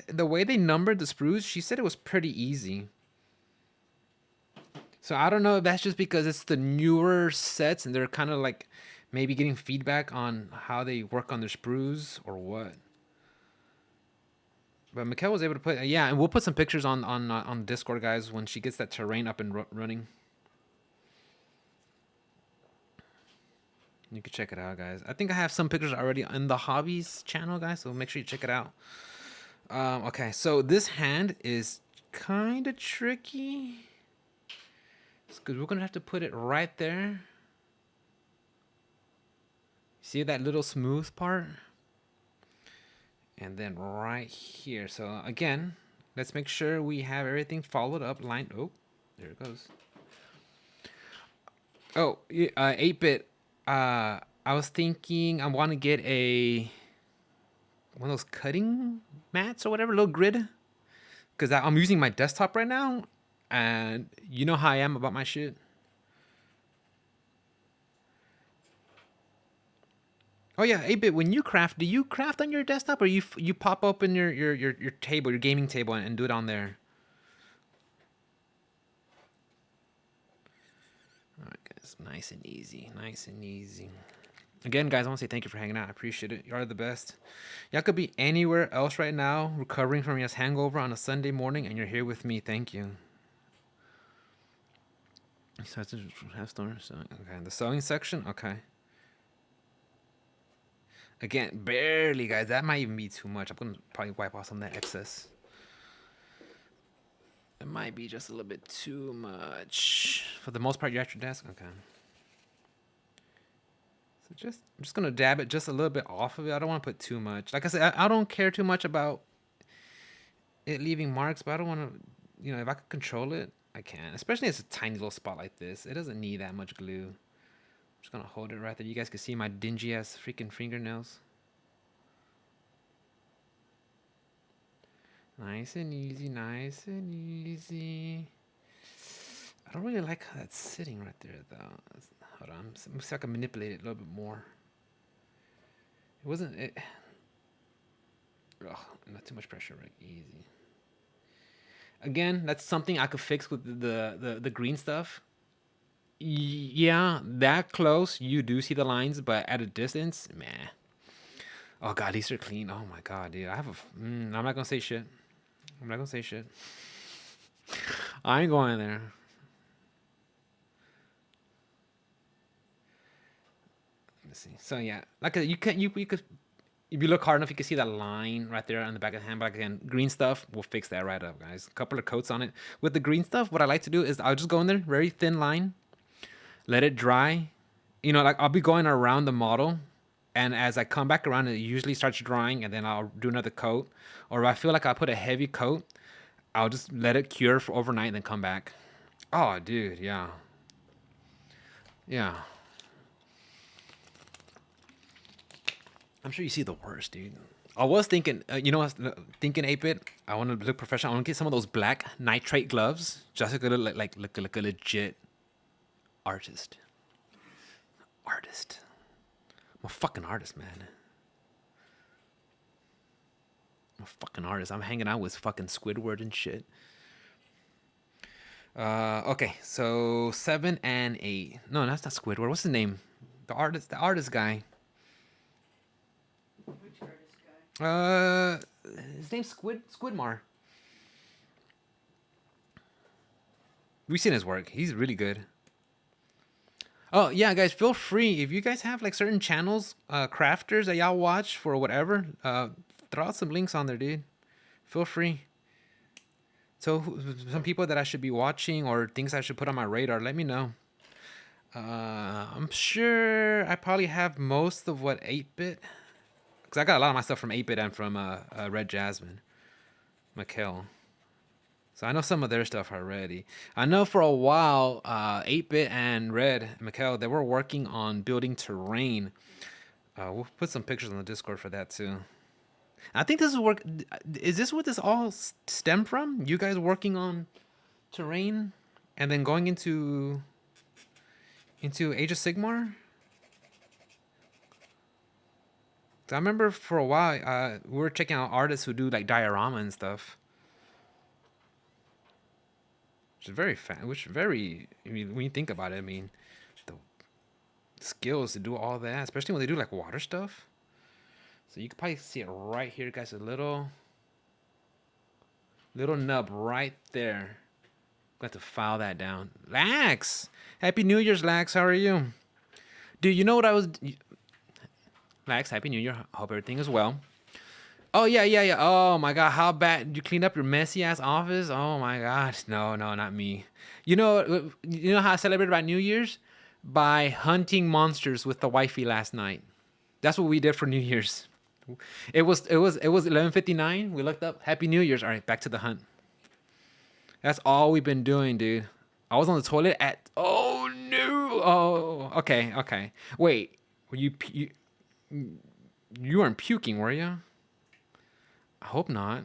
the way they numbered the sprues, she said it was pretty easy. So I don't know if that's just because it's the newer sets and they're kind of like maybe getting feedback on how they work on their sprues or what. But Mikkel was able to put, yeah, and we'll put some pictures on Discord, guys, when she gets that terrain up and running. You can check it out, guys. I think I have some pictures already on the hobbies channel, guys, so make sure you check it out. Okay, so this hand is kind of tricky. Because we're going to have to put it right there. See that little smooth part? And then right here. So again, let's make sure we have everything followed up, lined. Oh, there it goes. Oh, 8-bit. I was thinking I want to get one of those cutting mats or whatever, little grid. Because I'm using my desktop right now. And you know how I am about my shit. Oh yeah, 8-bit. When you craft, do you craft on your desktop or you pop open your table, your gaming table, and do it on there? All right, guys. Nice and easy. Nice and easy. Again, guys, I want to say thank you for hanging out. I appreciate it. You are the best. Y'all could be anywhere else right now, recovering from your hangover on a Sunday morning, and you're here with me. Thank you. So okay, the sewing section. Okay. Again, barely, guys. That might even be too much. I'm gonna probably wipe off some of that excess. It might be just a little bit too much. For the most part, you're at your desk. Okay. So I'm just gonna dab it just a little bit off of it. I don't want to put too much. Like I said, I don't care too much about it leaving marks, but I don't want to. If I could control it, I can. Especially if it's a tiny little spot like this. It doesn't need that much glue. I'm just gonna hold it right there. You guys can see my dingy ass freaking fingernails. Nice and easy, nice and easy. I don't really like how that's sitting right there, though. Hold on, let me see if I can manipulate it a little bit more. It wasn't it. Ugh, not too much pressure, right? Easy. Again, that's something I could fix with the green stuff. Yeah, that close, you do see the lines, but at a distance, meh. Oh god, these are clean. Oh my god, dude. I'm not gonna say shit. I'm not gonna say shit. I ain't going there. Let's see. So yeah, like you could if you look hard enough, you can see that line right there on the back of the hand. But again, green stuff will fix that right up, guys. A couple of coats on it. With the green stuff, what I like to do is I'll just go in there, very thin line, let it dry. Like I'll be going around the model, and as I come back around, it usually starts drying, and then I'll do another coat. Or if I feel like I put a heavy coat, I'll just let it cure for overnight and then come back. Oh, dude, yeah. Yeah. I'm sure you see the worst, dude. I was thinking, I was thinking 8-bit. I want to look professional. I want to get some of those black nitrate gloves, just to look like a legit artist. Artist. I'm a fucking artist, man. I'm a fucking artist. I'm hanging out with fucking Squidward and shit. Okay, so 7 and 8. No, that's not Squidward. What's his name? The artist guy. Which artist guy? His name's Squidmar. We've seen his work. He's really good. Oh yeah, guys, feel free if you guys have like certain channels, crafters that y'all watch for whatever. Throw out some links on there, dude. Feel free. So some people that I should be watching or things I should put on my radar, let me know. I'm sure I probably have most of what 8-bit, because I got a lot of my stuff from 8-bit and from Red Jasmine, Mikkel. So I know some of their stuff already. I know for a while, 8-bit and Red, Mikkel, they were working on building terrain. We'll put some pictures on the Discord for that too. I think this is work. Is this what this all stem from? You guys working on terrain and then going into Age of Sigmar? I remember for a while, we were checking out artists who do like diorama and stuff. Which is very, I mean, when you think about it, I mean, the skills to do all that, especially when they do like water stuff. So you can probably see it right here, guys. A little nub right there. Got to file that down. Lax! Happy New Year's, Lax. How are you? Dude, you know what I was... Lax, Happy New Year. Hope everything is well. Oh, yeah. Oh, my God. How bad? Did you clean up your messy-ass office? Oh, my God. No, not me. You know how I celebrated my New Year's? By hunting monsters with the wifey last night. That's what we did for New Year's. It was 11:59. We looked up. Happy New Year's. All right, back to the hunt. That's all we've been doing, dude. I was on the toilet at... Oh, no. Oh, okay. Wait, were you weren't puking, were you? I hope not.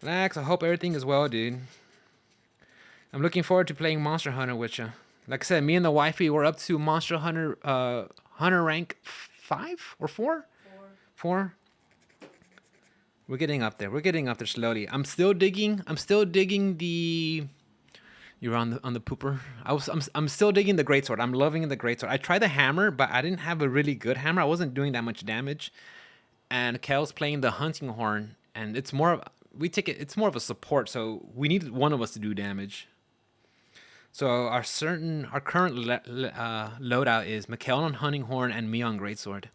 Lax, I hope everything is well, dude. I'm looking forward to playing Monster Hunter with you. Like I said, me and the wifey, we're up to Monster Hunter, Hunter rank 5 or 4? 4. We're getting up there. We're getting up there slowly. I'm still digging the... You're on the pooper. I'm still digging the greatsword. I'm loving the greatsword. I tried the hammer, but I didn't have a really good hammer. I wasn't doing that much damage. And Kel's playing the hunting horn, and it's more of a support, so we need one of us to do damage. So our current loadout is Mikkel on hunting horn and me on greatsword.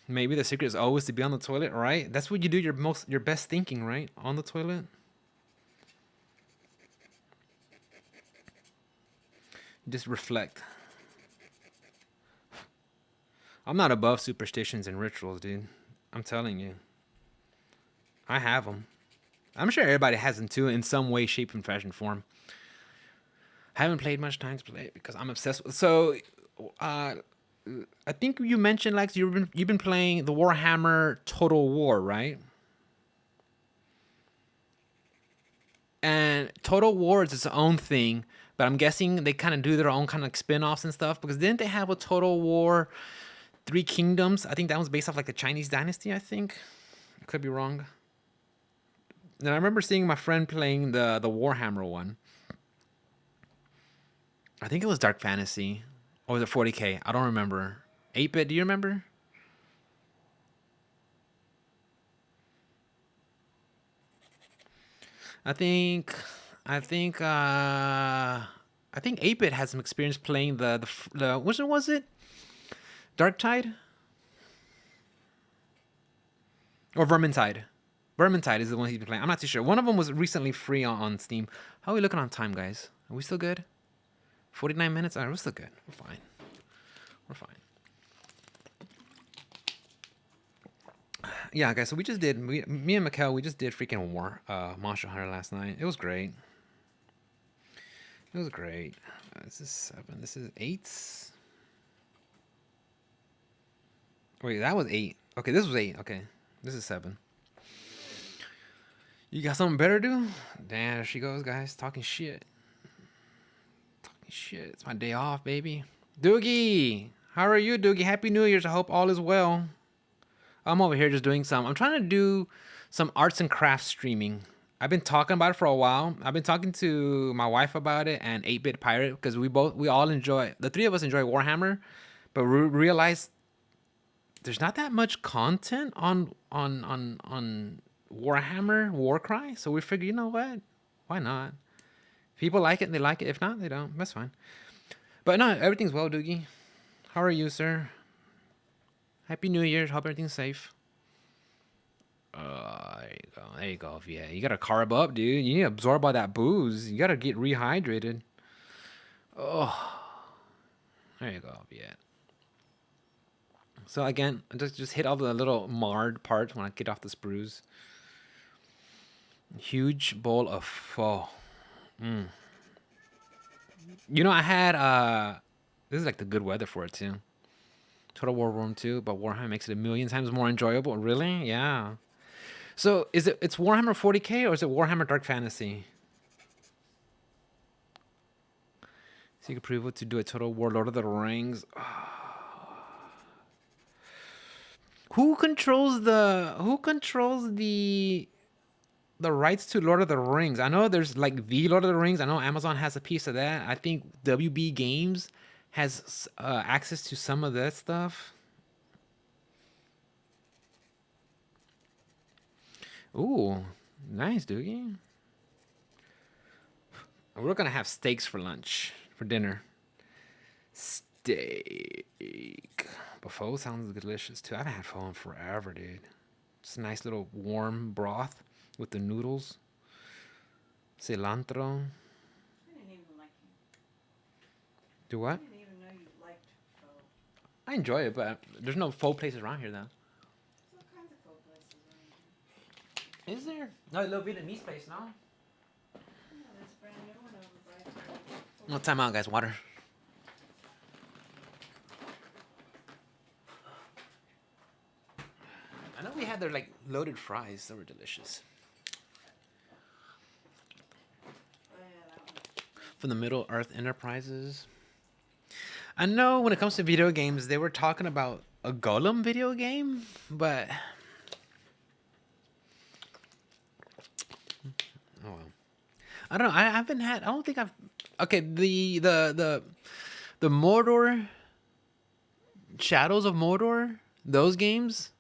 Maybe the secret is always to be on the toilet, right? That's what you do your best thinking, right? On the toilet. Just reflect. I'm not above superstitions and rituals, dude. I'm telling you. I have them. I'm sure everybody has them too in some way, shape, and fashion form. I haven't played much time to play it because I'm obsessed with... So, I think you mentioned, like, you've been playing the Warhammer Total War, right? And Total War is its own thing, but I'm guessing they kind of do their own kind of spin-offs and stuff, because didn't they have a Total War 3 Kingdoms? I think that was based off like the Chinese dynasty, I think. I could be wrong. And I remember seeing my friend playing the Warhammer one. I think it was Dark Fantasy. Or was it 40K? I don't remember. 8-bit, do you remember? I think 8-bit had some experience playing the which one was it? Dark Tide? Or Vermintide? Vermintide is the one he's been playing. I'm not too sure. One of them was recently free on Steam. How are we looking on time, guys? Are we still good? 49 minutes? All right, we're still good. We're fine. Yeah, guys, so me and Mikkel, we just did freaking Monster Hunter last night. It was great. This is 7. This is 8. Wait, that was 8. Okay, this was 8. Okay, this is 7. You got something better to do? Damn, there she goes, guys. Talking shit. It's my day off, baby. Doogie! How are you, Doogie? Happy New Year's. I hope all is well. I'm over here just doing I'm trying to do some arts and crafts streaming. I've been talking about it for a while. I've been talking to my wife about it and 8-Bit Pirate because we all enjoy, the three of us enjoy Warhammer, but we realize there's not that much content on Warhammer Warcry. So we figured, you know what? Why not? If people like it, they like it. If not, they don't. That's fine. But no, everything's well, Doogie. How are you, sir? Happy New Year. Hope everything's safe. There you go. There you go. Yeah, you gotta carb up, dude. You need to absorb all that booze. You gotta get rehydrated. Oh, there you go. Yeah. So again, just hit all the little marred parts when I get off the sprues. Huge bowl of pho. You know, I had this is like the good weather for it too. Total War Room 2, but Warhammer makes it a million times more enjoyable. Really? Yeah. So it's Warhammer 40k or is it Warhammer Dark Fantasy? Seek approval to do a Total War Lord of the Rings. Who controls the rights to Lord of the Rings? I know there's like the Lord of the Rings. I know Amazon has a piece of that. I think WB Games has access to some of that stuff. Ooh, nice, Doogie. We're gonna have steaks for lunch, for dinner. Steak. But pho sounds delicious too. I haven't had pho in forever, dude. It's a nice little warm broth with the noodles. Cilantro. I didn't even like you. Do I what? didn't even know you liked pho. I enjoy it, but there's no pho places around here, though. There's all kinds of pho places around here. Is there? No, a little Vietnamese place, no? Yeah, there's a brand new one over by. No, time out, guys. Water. I know we had their like loaded fries. They were delicious. Oh yeah, that one. From the Middle Earth Enterprises. I know when it comes to video games, they were talking about a Golem video game, but oh well. I don't know. I haven't had. I don't think I've. Okay, the Mordor, Shadows of Mordor, those games.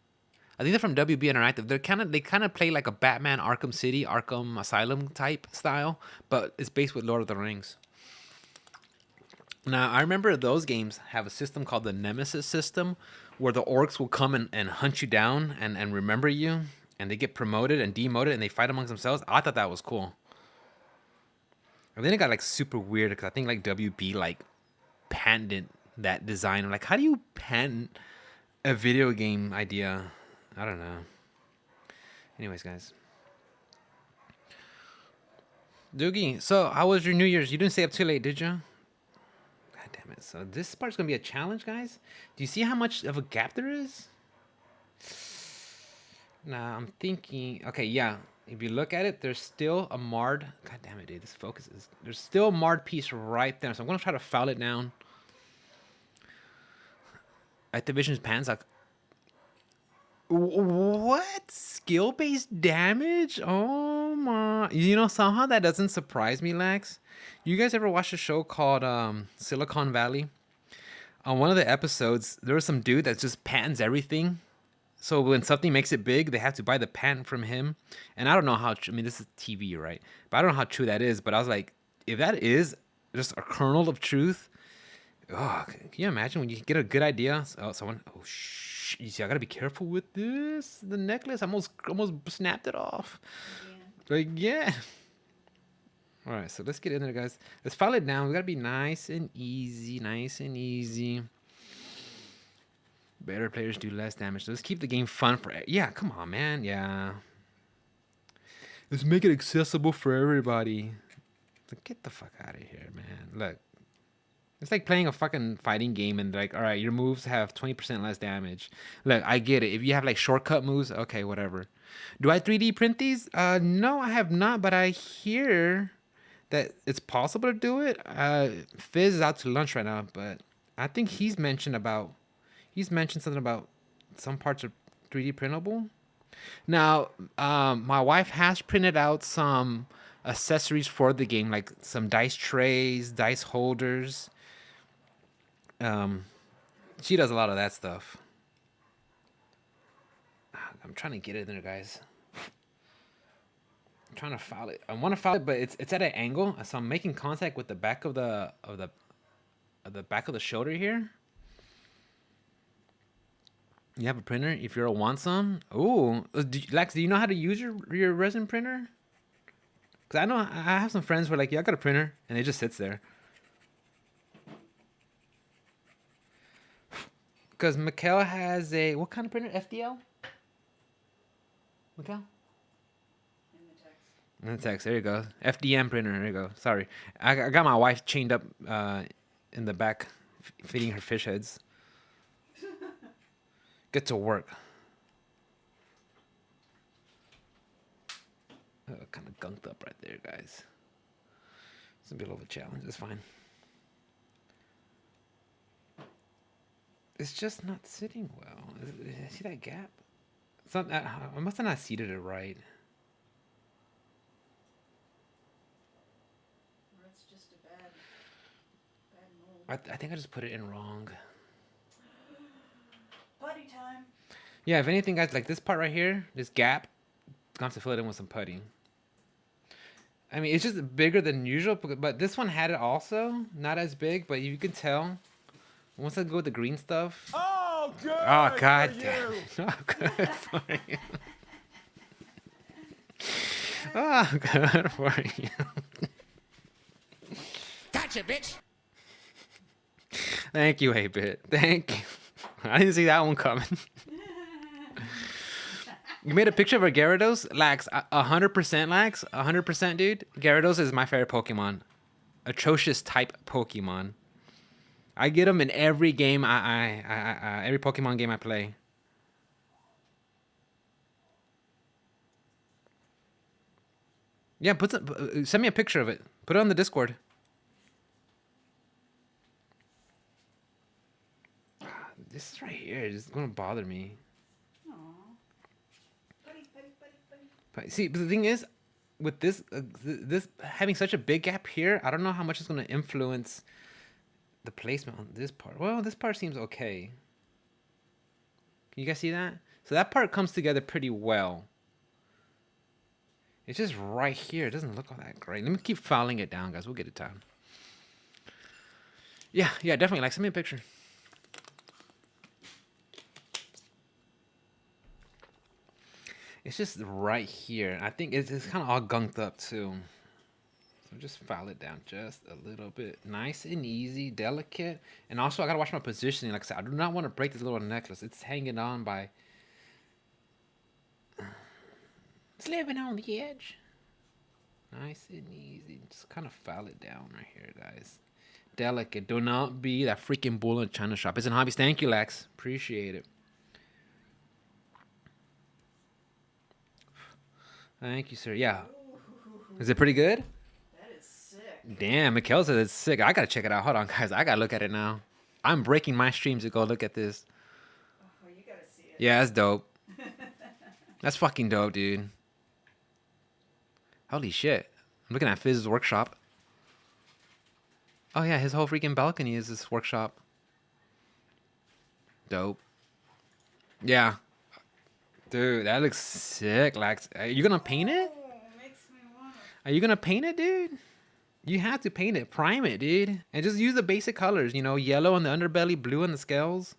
I think they're from WB Interactive. They kind of play like a Batman Arkham City, Arkham Asylum type style, but it's based with Lord of the Rings. Now, I remember those games have a system called the Nemesis system, where the orcs will come and hunt you down and remember you, and they get promoted and demoted, and they fight amongst themselves. I thought that was cool. And then it got like super weird because I think like WB like patented that design. I'm like, how do you patent a video game idea? I don't know. Anyways, guys. Doogie, so how was your New Year's? You didn't stay up too late, did you? God damn it. So this part's going to be a challenge, guys. Do you see how much of a gap there is? Nah, I'm thinking... Okay, yeah. If you look at it, there's still a marred... God damn it, dude. This focus is... There's still a marred piece right there. So I'm going to try to foul it down. Activision's pants like... What? Skill-based damage? Oh my... You know, somehow that doesn't surprise me, Lax. You guys ever watch a show called Silicon Valley? On one of the episodes, there was some dude that just patents everything. So when something makes it big, they have to buy the patent from him. And I don't know how... I mean, this is TV, right? But I don't know how true that is. But I was like, if that is just a kernel of truth... Oh, can you imagine when you get a good idea? Oh, someone... Oh, shh. You see, I gotta be careful with this. The necklace, I almost snapped it off. Yeah. Like, yeah. All right, so let's get in there, guys. Let's file it down. We gotta be nice and easy, Better players do less damage. So let's keep the game fun for... Yeah, come on, man. Yeah. Let's make it accessible for everybody. So get the fuck out of here, man. Look. It's like playing a fucking fighting game and like, all right, your moves have 20% less damage. Look, I get it. If you have like shortcut moves, okay, whatever. Do I 3D print these? No, I have not, but I hear that it's possible to do it. Fizz is out to lunch right now, but I think he's mentioned something about some parts are 3D printable. Now, my wife has printed out some accessories for the game, like some dice trays, dice holders. She does a lot of that stuff. I'm trying to get it in there, guys. I'm trying to file it. I want to file it, but it's at an angle, so I'm making contact with the back of the back of the shoulder here. You have a printer if you want some. Ooh, Lex, do you know how to use your resin printer? Cause I know I have some friends who are like, yeah, I got a printer, and it just sits there. Cause Mikkel has a what kind of printer? FDL. Mikkel. In the text, there you go. FDM printer, there you go. Sorry, I got my wife chained up in the back, feeding her fish heads. Get to work. Kind of gunked up right there, guys. It's a bit of a challenge. It's fine. It's just not sitting well. See that gap? It's not. I must have not seated it right. Or it's just a bad mold. I think I just put it in wrong. Putty time. Yeah, if anything, guys, like this part right here, this gap, gonna have to fill it in with some putty. I mean, it's just bigger than usual, but this one had it also. Not as big, but you can tell. Once I go with the green stuff. Oh, good. Oh, God for damn. you. Oh, good for you. Oh, good for you. Gotcha, bitch. Thank you, 8-Bit. Thank you. I didn't see that one coming. You made a picture of a Gyarados? Lax, 100% Lax, 100%, dude. Gyarados is my favorite Pokemon. Atrocious type Pokemon. I get them in every game every Pokemon game I play. Yeah, send me a picture of it. Put it on the Discord. This is right here. It's gonna bother me. But see, but the thing is, with this this having such a big gap here, I don't know how much it's gonna influence the placement on this part. Well, this part seems okay. Can you guys see that? So that part comes together pretty well. It's just right here. It doesn't look all that great. Let me keep filing it down, guys. We'll get it down. Yeah, definitely. Like, send me a picture. It's just right here. I think it's kind of all gunked up too. So just file it down just a little bit. Nice and easy, delicate. And also I gotta watch my positioning. Like I said, I do not want to break this little necklace. It's hanging on by... It's living on the edge. Nice and easy. Just kind of file it down right here, guys. Delicate. Do not be that freaking bull in a China shop. It's in hobbies. Thank you, Lex. Appreciate it. Thank you, sir. Yeah. Is it pretty good? That is sick. Damn, Mikkel says it's sick. I gotta check it out. Hold on, guys. I gotta look at it now. I'm breaking my streams to go look at this. Oh, you gotta see it. Yeah, that's dope. That's fucking dope, dude. Holy shit. I'm looking at Fizz's workshop. Oh, yeah, his whole freaking balcony is this workshop. Dope. Yeah. Dude, that looks sick. Like, are you gonna paint it? Makes me wanna. Are you gonna paint it, dude? You have to paint it. Prime it, dude. And just use the basic colors. You know, yellow on the underbelly, blue on the scales.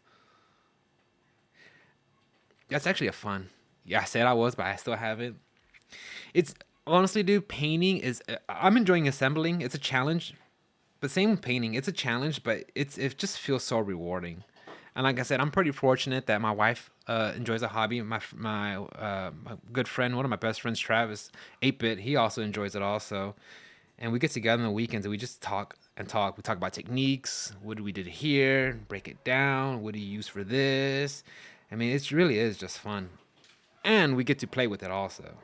That's actually a fun. Yeah, I said I was, but I still haven't. It's honestly, dude, painting is... I'm enjoying assembling. It's a challenge. But same with painting. It's a challenge, but it just feels so rewarding. And like I said, I'm pretty fortunate that my wife enjoys a hobby. My good friend, one of my best friends, Travis, 8-Bit, he also enjoys it also. And we get together on the weekends and we just talk and talk. We talk about techniques. What we did here. Break it down. What do you use for this? I mean, it really is just fun. And we get to play with it also.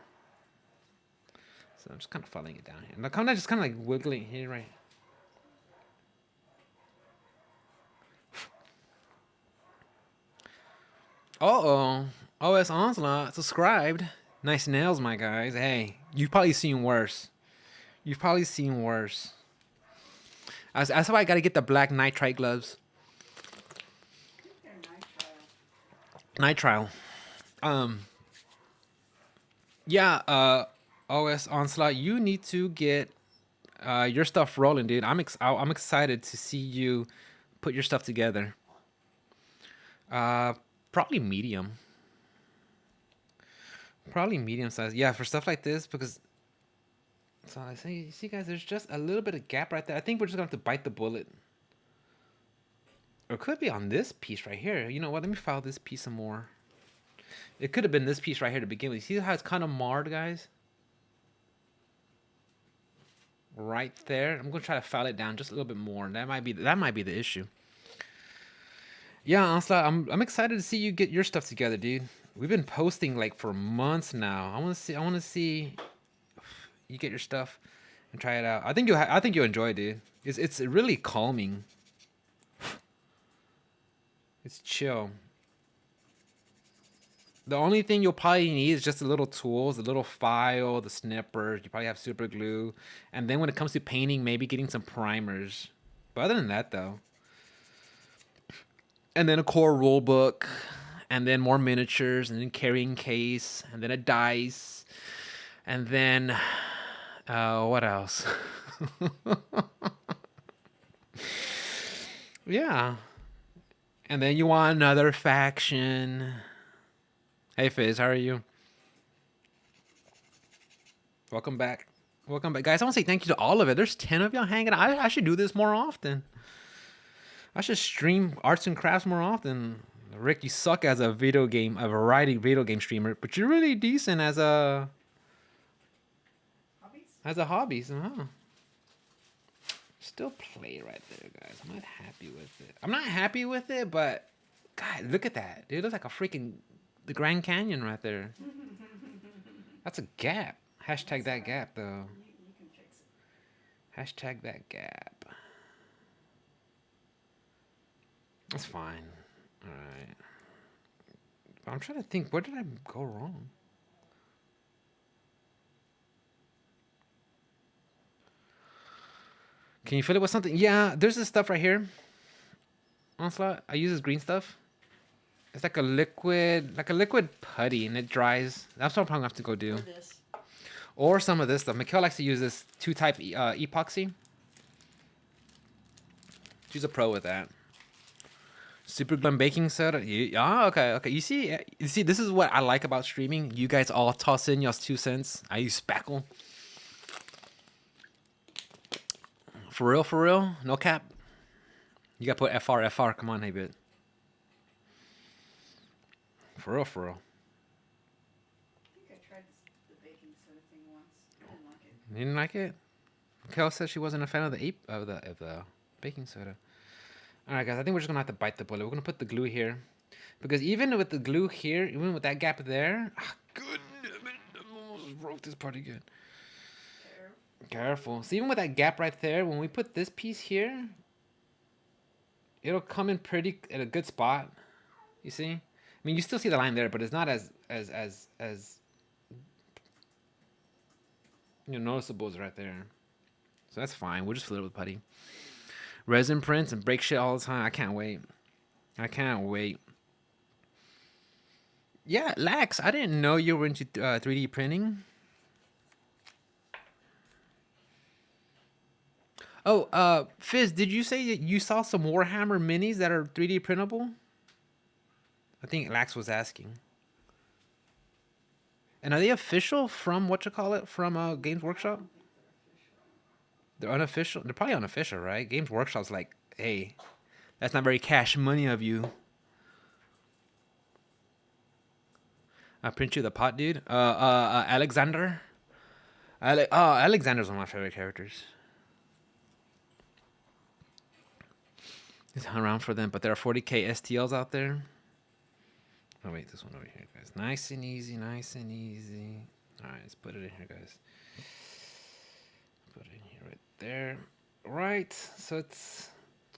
So I'm just kind of following it down here. Now, I'm just kind of like wiggling here, right? Uh-oh. OS Onslaught subscribed. Nice nails, my guys. Hey, you've probably seen worse. You've probably seen worse. That's why I gotta get the black nitrite gloves. They're nitrile. Nitrile. Yeah, OS Onslaught, you need to get your stuff rolling, dude. I'm excited to see you put your stuff together. Probably medium. Probably medium size. Yeah, for stuff like this, because so I say, you see, guys, there's just a little bit of gap right there. I think we're just gonna have to bite the bullet. Or it could be on this piece right here. You know what? Let me file this piece some more. It could have been this piece right here to begin with. See how it's kind of marred, guys? Right there. I'm gonna try to file it down just a little bit more. That might be the issue. Yeah, Onslaught, I'm excited to see you get your stuff together, dude. We've been posting like for months now. I want to see you get your stuff and try it out. I think you'll enjoy it, dude. It's really calming. It's chill. The only thing you'll probably need is just the little tools, the little file, the snippers. You probably have super glue, and then when it comes to painting, maybe getting some primers. But other than that, though, and then a core rule book, and then more miniatures, and then carrying case, and then a dice, and then what else? Yeah, and then you want another faction. Hey Fizz, how are you? Welcome back. Welcome back. Guys, I want to say thank you to all of it. There's 10 of y'all hanging out. I should do this more often. I should stream arts and crafts more often. Rick, you suck as a variety video game streamer, but you're really decent as a hobbies, huh? Still play right there, guys. I'm not happy with it. I'm not happy with it, but God, look at that. Dude, it looks like a freaking the Grand Canyon right there. That's a gap. Hashtag that gap, though. You can fix it. Hashtag that gap. That's fine. All right. I'm trying to think. Where did I go wrong? Can you fill it with something? Yeah, there's this stuff right here. Onslaught. I use this green stuff. It's like a liquid putty, and it dries. That's what I'm probably gonna have to go do. Or this. Or some of this stuff. Mikhail likes to use this 2-type epoxy. She's a pro with that. Super glue baking soda. Okay. You see, this is what I like about streaming. You guys all toss in y'all's 2 cents. I use spackle. For real, no cap. You gotta put FR. Come on, hey bit. For real. I think I tried the baking soda thing once. I didn't like it. You didn't like it? Kel said she wasn't a fan of the baking soda. All right, guys. I think we're just gonna have to bite the bullet. We're gonna put the glue here, because even with the glue here, even with that gap there, good. I almost broke this part again. Careful. So even with that gap right there, when we put this piece here, it'll come in pretty at a good spot. You see? I mean, you still see the line there, but it's not as noticeable as right there. So that's fine. We'll just fill it with putty. Resin prints and break shit all the time. I can't wait. Yeah, Lax, I didn't know you were into 3D printing. Oh, Fizz, did you say that you saw some Warhammer minis that are 3D printable? I think Lax was asking. And are they official from from Games Workshop? They're unofficial. They're probably unofficial, right? Games Workshop's like, hey, that's not very cash money of you. I print you the pot, dude. Alexander. Alexander's one of my favorite characters. It's around for them, but there are 40k STLs out there. Oh wait, this one over here, guys. Nice and easy. All right, let's put it in here, guys. Put it in here right there. Right, so it's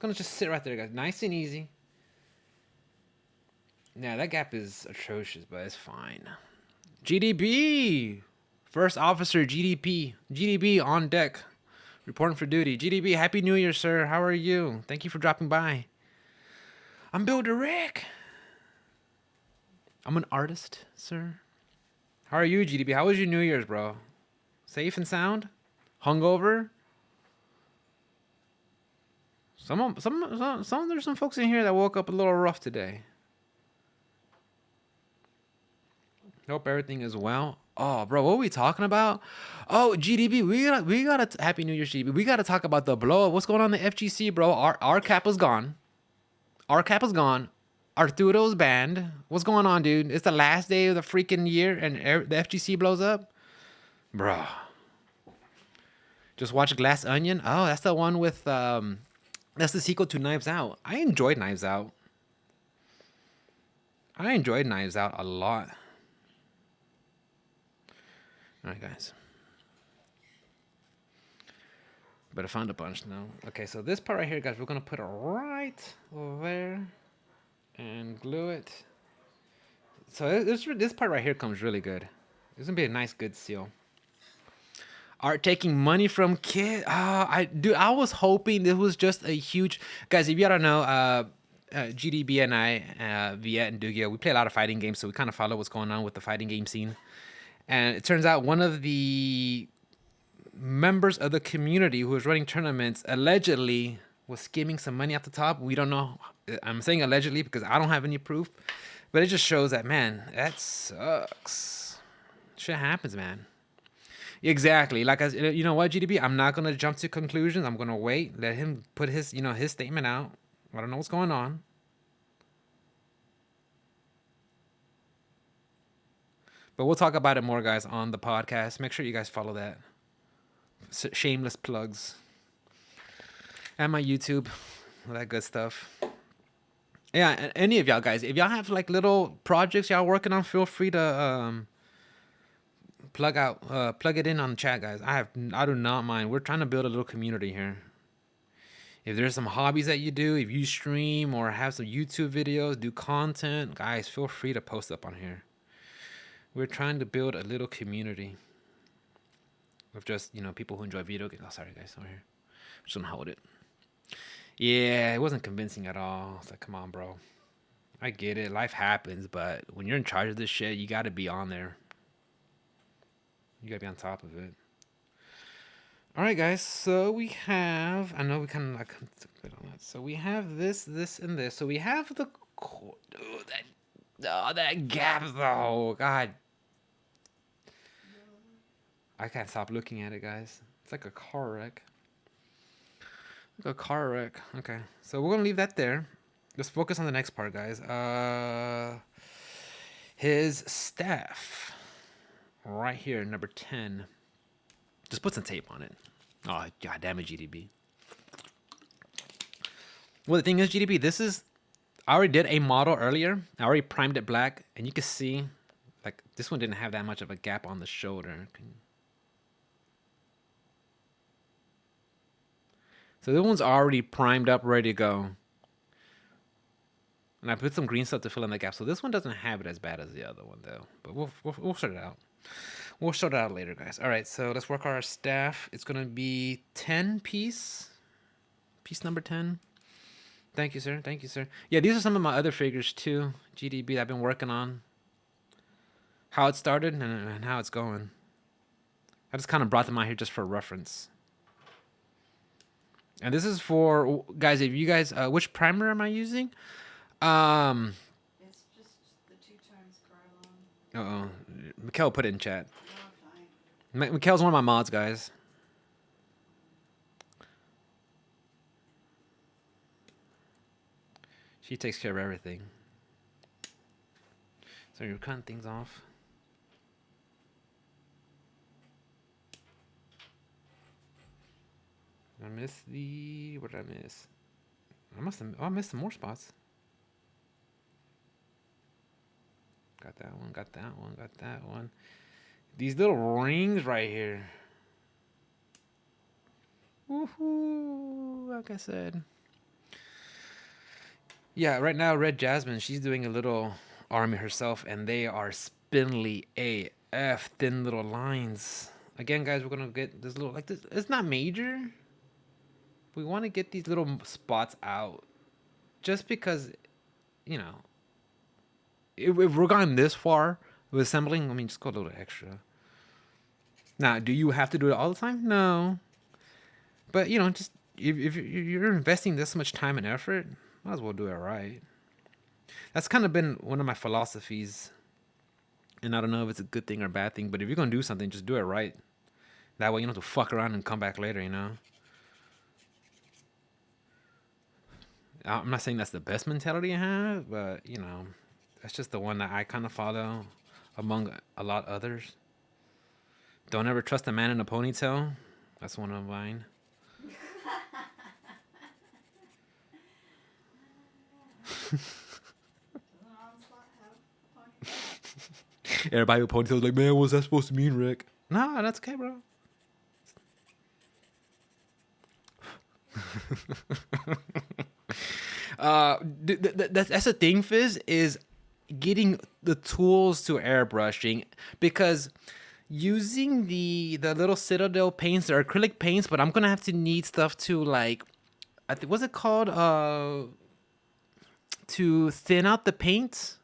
gonna just sit right there, guys. Nice and easy. Yeah, that gap is atrocious, but it's fine. GDB! First Officer GDP. GDB on deck. Reporting for duty. GDB, Happy New Year, sir. How are you? Thank you for dropping by. I'm Builder Rick. I'm an artist, sir. How are you, GDB? How was your New Year's, bro? Safe and sound? Hungover? There's some folks in here that woke up a little rough today. Hope everything is well. Oh, bro, what are we talking about? Oh, GDB, we gotta Happy New Year, GDB. We gotta talk about the blow up. What's going on in the FGC, bro? Our cap is gone. Our cap is gone. Arturo's banned. What's going on, dude? It's the last day of the freaking year, and the FGC blows up, bro. Just watch Glass Onion. Oh, that's the one with that's the sequel to Knives Out. I enjoyed Knives Out. I enjoyed Knives Out a lot. All right, guys. But I found a bunch now. Okay, so this part right here, guys, we're gonna put it right there and glue it. So this part right here comes really good. This is gonna be a nice, good seal. Art taking money from kid. I was hoping this was just a huge, guys. If you don't know, GDB and I, Viet and Dugio, we play a lot of fighting games, so we kind of follow what's going on with the fighting game scene. And it turns out one of the members of the community who was running tournaments allegedly was skimming some money at the top. We don't know. I'm saying allegedly because I don't have any proof, but it just shows that, man, that sucks. Shit happens, man. Exactly. Like, you know what, GDB? I'm not gonna jump to conclusions. I'm gonna wait. Let him put his, his statement out. I don't know what's going on. But we'll talk about it more, guys, on the podcast. Make sure you guys follow that. Shameless plugs. And my YouTube. All that good stuff. Yeah, and any of y'all guys, if y'all have like little projects y'all working on, feel free to plug it in on the chat, guys. I do not mind. We're trying to build a little community here. If there's some hobbies that you do, if you stream or have some YouTube videos, do content, guys, feel free to post up on here. We're trying to build a little community of just, people who enjoy video games. Oh, sorry, guys, over here. I'm just gonna hold it. Yeah, it wasn't convincing at all. It's like, come on, bro. I get it. Life happens, but when you're in charge of this shit, you gotta be on there. You gotta be on top of it. All right, guys. So we have. I know we kind of like bit on that. So we have this, and this. So we have the. That gap though. God. I can't stop looking at it, guys. It's like a car wreck. Like a car wreck. Okay. So we're gonna leave that there. Let's focus on the next part, guys. His staff. Right here, number 10. Just put some tape on it. Oh, god damn it, GDB. Well, the thing is, GDB, this is... I already did a model earlier. I already primed it black. And you can see, like, this one didn't have that much of a gap on the shoulder. So this one's already primed up, ready to go. And I put some green stuff to fill in the gap. So this one doesn't have it as bad as the other one, though. But we'll sort it out. We'll sort it out later, guys. All right, so let's work our staff. It's going to be 10 piece. Piece number 10. Thank you, sir. Thank you, sir. Yeah, these are some of my other figures, too. GDB that I've been working on. How it started and how it's going. I just kind of brought them out here just for reference. And this is for... Guys, if you guys... which primer am I using? It's just the 2 times Carlon. Uh-oh. Mikkel put it in chat. No, fine. Mikkel's one of my mods, guys. She takes care of everything. So you're cutting things off. I missed the... What did I miss? I missed some more spots. Got that one, got that one, got that one. These little rings right here. Woohoo! Like I said. Yeah, right now, Red Jasmine, she's doing a little army herself, and they are spindly AF, thin little lines. Again, guys, we're gonna get this little, like this. It's not major. We want to get these little spots out, just because, you know, if we're going this far with assembling, I mean, just go a little extra. Now, do you have to do it all the time? No. But, you know, just if you're investing this much time and effort, might as well do it right. That's kind of been one of my philosophies. And I don't know if it's a good thing or a bad thing, but if you're going to do something, just do it right. That way you don't have to fuck around and come back later, you know? I'm not saying that's the best mentality I have, but, you know, that's just the one that I kind of follow among a lot of others. Don't ever trust a man in a ponytail. That's one of mine. Everybody with ponytails like, man, what's that supposed to mean, Rick? Nah, that's okay, bro. That's the thing, Fizz, is getting the tools to airbrushing, because using the little Citadel paints, they're acrylic paints, but I'm gonna have to need stuff to, like, I think, what's it called? To thin out the paint.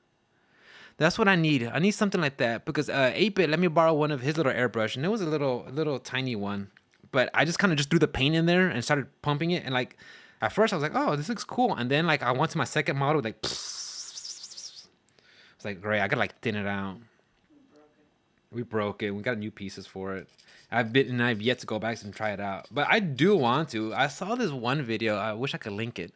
That's what I need. I need something like that, because 8-Bit let me borrow one of his little airbrush, and it was a little tiny one. But I just kind of just threw the paint in there and started pumping it, and like at first I was like, oh, this looks cool, and then like I went to my second model, like it's like, great, I gotta like thin it out. We broke it. We got new pieces for it. I've yet to go back and try it out, but I do want to. I saw this one video. I wish I could link it.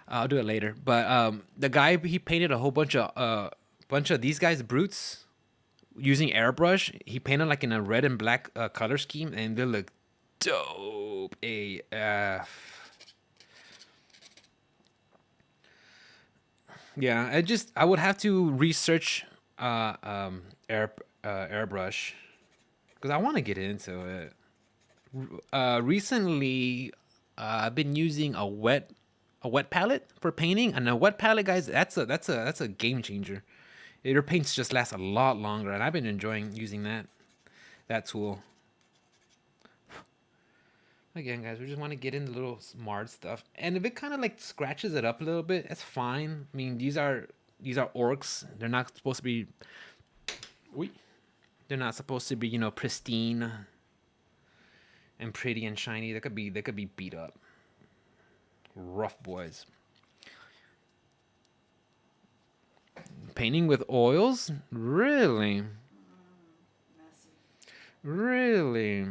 I'll do it later. But the guy, he painted a whole bunch of these guys brutes using airbrush. He painted like in a red and black color scheme, and they look dope AF. Yeah, I would have to research airbrush, because I want to get into it. Recently, I've been using a wet palette for painting, and a wet palette, guys, that's a game changer. Your paints just last a lot longer, and I've been enjoying using that tool. Again, guys, we just want to get into little smart stuff, and if it kind of like scratches it up a little bit, that's fine. I mean, these are orcs. They're not supposed to be. They're not supposed to be, you know, pristine and pretty and shiny. They could be beat up. Rough boys. Painting with oils? Really? Really?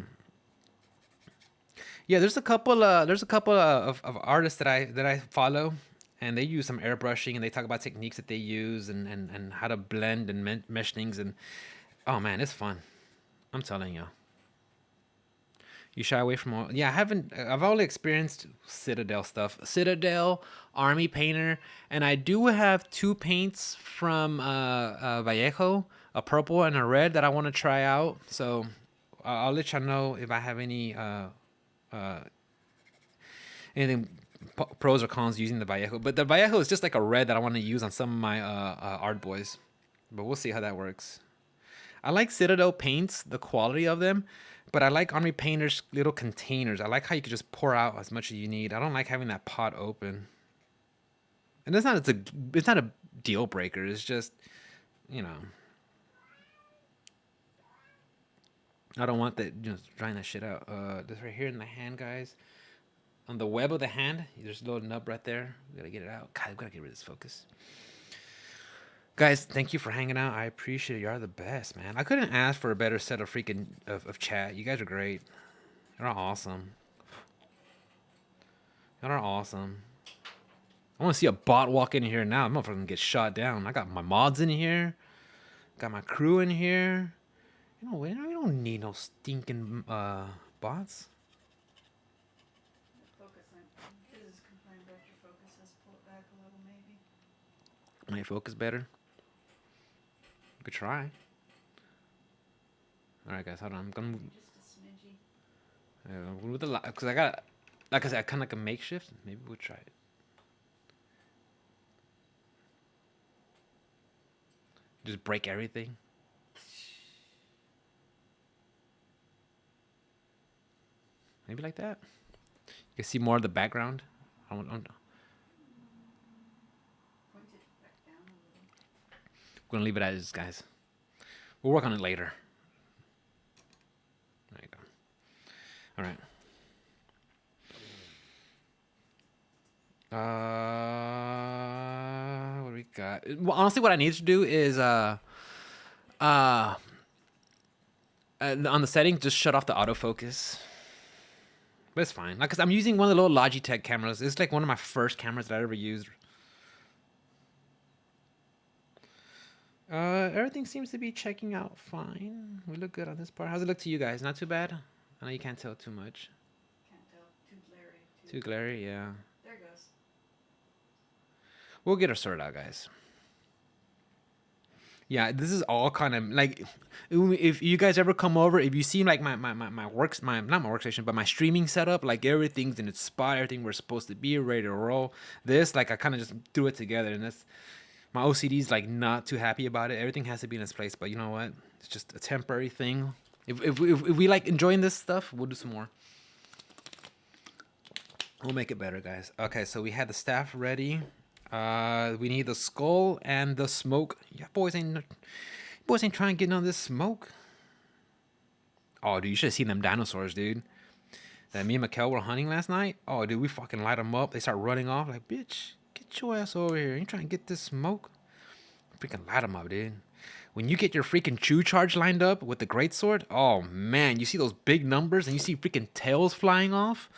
Yeah, there's a couple of artists that I follow, and they use some airbrushing, and they talk about techniques that they use, and how to blend and mesh things, and oh man, it's fun. I'm telling you. You shy away from all? Yeah, I've only experienced Citadel stuff. Citadel, Army Painter, and I do have two paints from Vallejo, a purple and a red, that I want to try out. So I'll let y'all know if I have any anything pros or cons using the Vallejo. But the Vallejo is just like a red that I want to use on some of my art boys. But we'll see how that works. I like Citadel paints, the quality of them, but I like Army Painter's little containers. I like how you can just pour out as much as you need. I don't like having that pot open. And it's not a deal breaker. It's just, you know, I don't want that, you know, drying that shit out. This right here in the hand, guys. On the web of the hand, there's a little nub right there. We gotta get it out. God, we gotta get rid of this focus. Guys, thank you for hanging out. I appreciate it. You are the best, man. I couldn't ask for a better set of freaking of chat. You guys are great. You're awesome. You're awesome. I want to see a bot walk in here now. I'm not gonna get shot down. I got my mods in here. Got my crew in here. You know, we don't need no stinking bots. Might focus better. We could try. All right, guys, hold on. I'm gonna move. With the because I got, like I said, kind of like a makeshift. Maybe we'll try it. Just break everything. Maybe like that. You can see more of the background. Point it back down a little. We're gonna leave it as is, guys. We'll work on it later. There you go. All right. What do we got? Well, honestly, what I need to do is on the settings, just shut off the autofocus. But it's fine. Like, cause I'm using one of the little Logitech cameras. It's like one of my first cameras that I ever used. Everything seems to be checking out fine. We look good on this part. How's it look to you guys? Not too bad? I know you can't tell too much. Can't tell. Too glary. Too glary, yeah. There it goes. We'll get her sorted out, guys. Yeah, this is all kind of like, if you guys ever come over, if you see like my not my workstation, but my streaming setup, like everything's in its spot, everything we're supposed to be ready to roll. This, like, I kind of just threw it together, and that's my OCD's like not too happy about it. Everything has to be in its place, but you know what? It's just a temporary thing. If we like enjoying this stuff, we'll do some more. We'll make it better, guys. Okay, so we had the staff ready. We need the skull and the smoke. Yeah, boys ain't trying to get on this smoke. Oh, dude, you should have seen them dinosaurs, dude. That me and Mikkel were hunting last night. Oh, dude, we fucking light them up. They start running off. Like, bitch, get your ass over here. You trying to get this smoke? Freaking light them up, dude. When you get your freaking chew charge lined up with the greatsword, oh man, you see those big numbers and you see freaking tails flying off.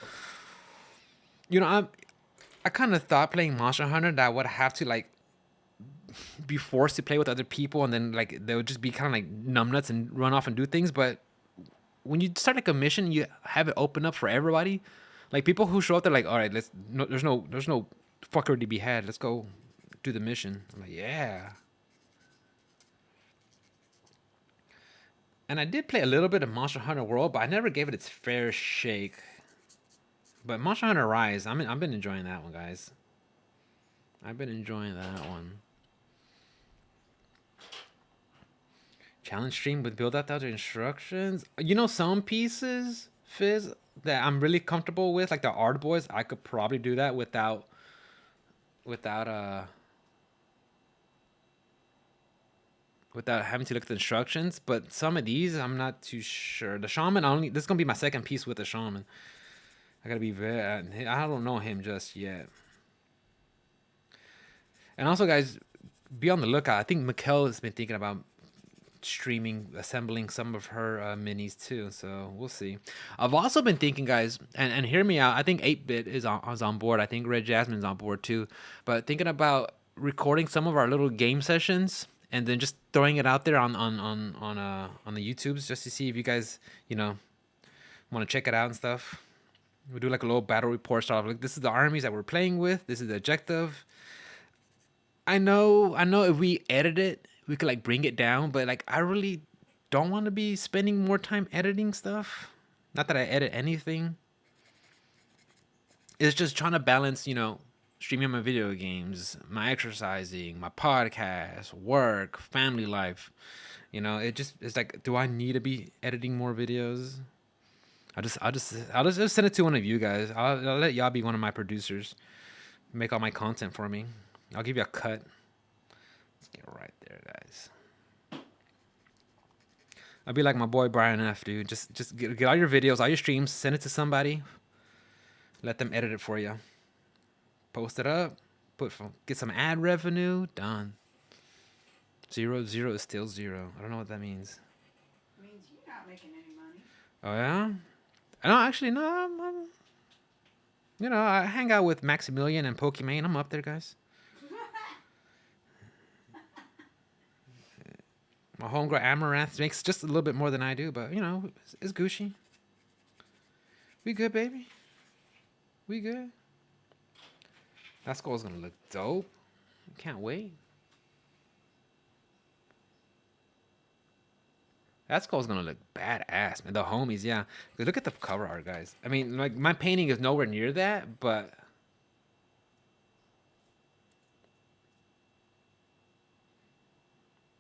You know, I kind of thought playing Monster Hunter that I would have to like be forced to play with other people, and then like they would just be kind of like numbnuts and run off and do things. But when you start like a mission, you have it open up for everybody. Like people who show up, they're like, all right, there's no fucker to be had. Let's go do the mission. I'm like, yeah. And I did play a little bit of Monster Hunter World, but I never gave it its fair shake. But Monster Hunter Rise, I've been enjoying that one, guys. I've been enjoying that one. Challenge stream with build out the instructions. You know, some pieces, Fizz, that I'm really comfortable with, like the Art Boys, I could probably do that without having to look at the instructions. But some of these, I'm not too sure. The Shaman, this is gonna be my second piece with the Shaman. I gotta be very. I don't know him just yet. And also, guys, be on the lookout. I think Mikkel has been thinking about assembling some of her minis too. So we'll see. I've also been thinking, guys, and hear me out. I think 8-Bit is on board. I think Red Jasmine's on board too. But thinking about recording some of our little game sessions and then just throwing it out there on the YouTubes just to see if you guys, you know, want to check it out and stuff. We'll do like a little battle report stuff. Like, this is the armies that we're playing with. This is the objective. I know if we edit it, we could like bring it down, but like I really don't want to be spending more time editing stuff. Not that I edit anything. It's just trying to balance, you know, streaming my video games, my exercising, my podcast, work, family life. You know, it's like, do I need to be editing more videos? I'll just send it to one of you guys. I'll let y'all be one of my producers. Make all my content for me. I'll give you a cut. Let's get right there, guys. I'll be like my boy Brian F, dude. Just get all your videos, all your streams, send it to somebody. Let them edit it for you. Post it up. Get some ad revenue. Done. 0 is still 0. I don't know what that means. It means you're not making any money. Oh yeah? No, actually, no. I'm you know, I hang out with Maximilian and Pokimane. I'm up there, guys. My homegirl Amaranth makes just a little bit more than I do, but you know, it's Gucci. We good, baby. We good. That skull's gonna look dope. Can't wait. That skull's gonna look badass, man. The homies, yeah. Look at the cover art, guys. I mean, like, my painting is nowhere near that, but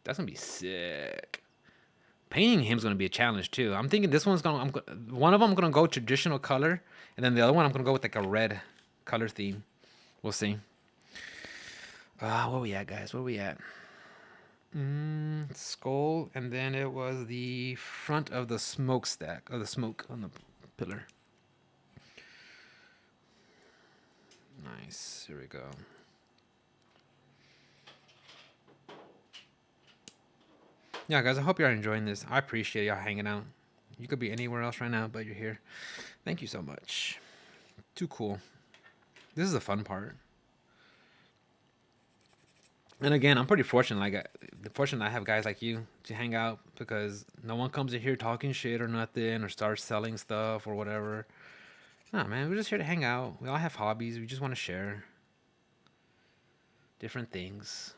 That's gonna be sick. Painting him's gonna be a challenge too. I'm thinking this one's gonna. One of them I'm gonna go traditional color, and then the other one I'm gonna go with like a red color theme. We'll see. Where we at, guys? Where we at? Skull, and then it was the front of the smokestack, or the smoke on the pillar. Nice. Here we go. Yeah, guys, I hope you're enjoying this. I appreciate y'all hanging out. You could be anywhere else right now, but you're here. Thank you so much. Too cool. This is the fun part. And again, I'm pretty fortunate. Fortunate I have guys like you to hang out, because no one comes in here talking shit or nothing or starts selling stuff or whatever. Nah, man, we're just here to hang out. We all have hobbies. We just want to share different things.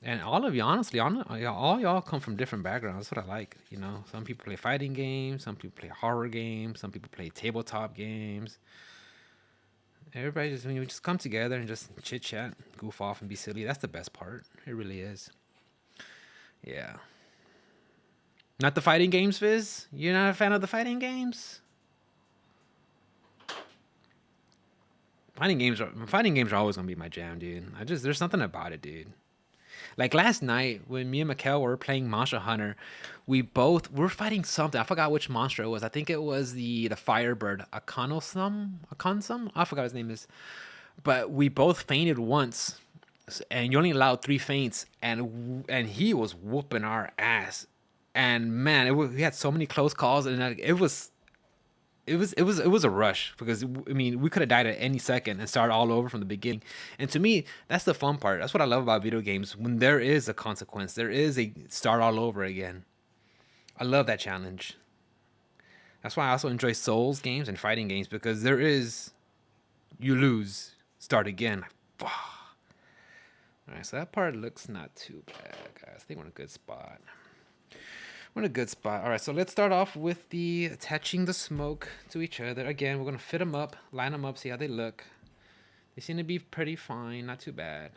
And all of you, honestly, all y'all come from different backgrounds. That's what I like. You know, some people play fighting games, some people play horror games, some people play tabletop games. Everybody just, when you just come together and just chit chat, goof off, and be silly. That's the best part. It really is. Yeah. Not the fighting games, Fizz? You're not a fan of the fighting games? Fighting games are always gonna be my jam, dude. There's something about it, dude. Like last night when me and Mikkel were playing Monster Hunter, we're fighting something. I forgot which monster it was. I think it was the Firebird, Akonsum. I forgot his name is. But we both fainted once, and you only allowed 3 faints, and he was whooping our ass. And man, we had so many close calls, and it was a rush, because I mean, we could have died at any second and started all over from the beginning. And to me, that's the fun part. That's what I love about video games. When there is a consequence, there is a start all over again. I love that challenge. That's why I also enjoy Souls games and fighting games, because there is, you lose, start again. All right, so that part looks not too bad, guys. I think we're in a good spot. We're in a good spot. All right, so let's start off with the attaching the smoke to each other. Again, we're going to fit them up, line them up, see how they look. They seem to be pretty fine, not too bad.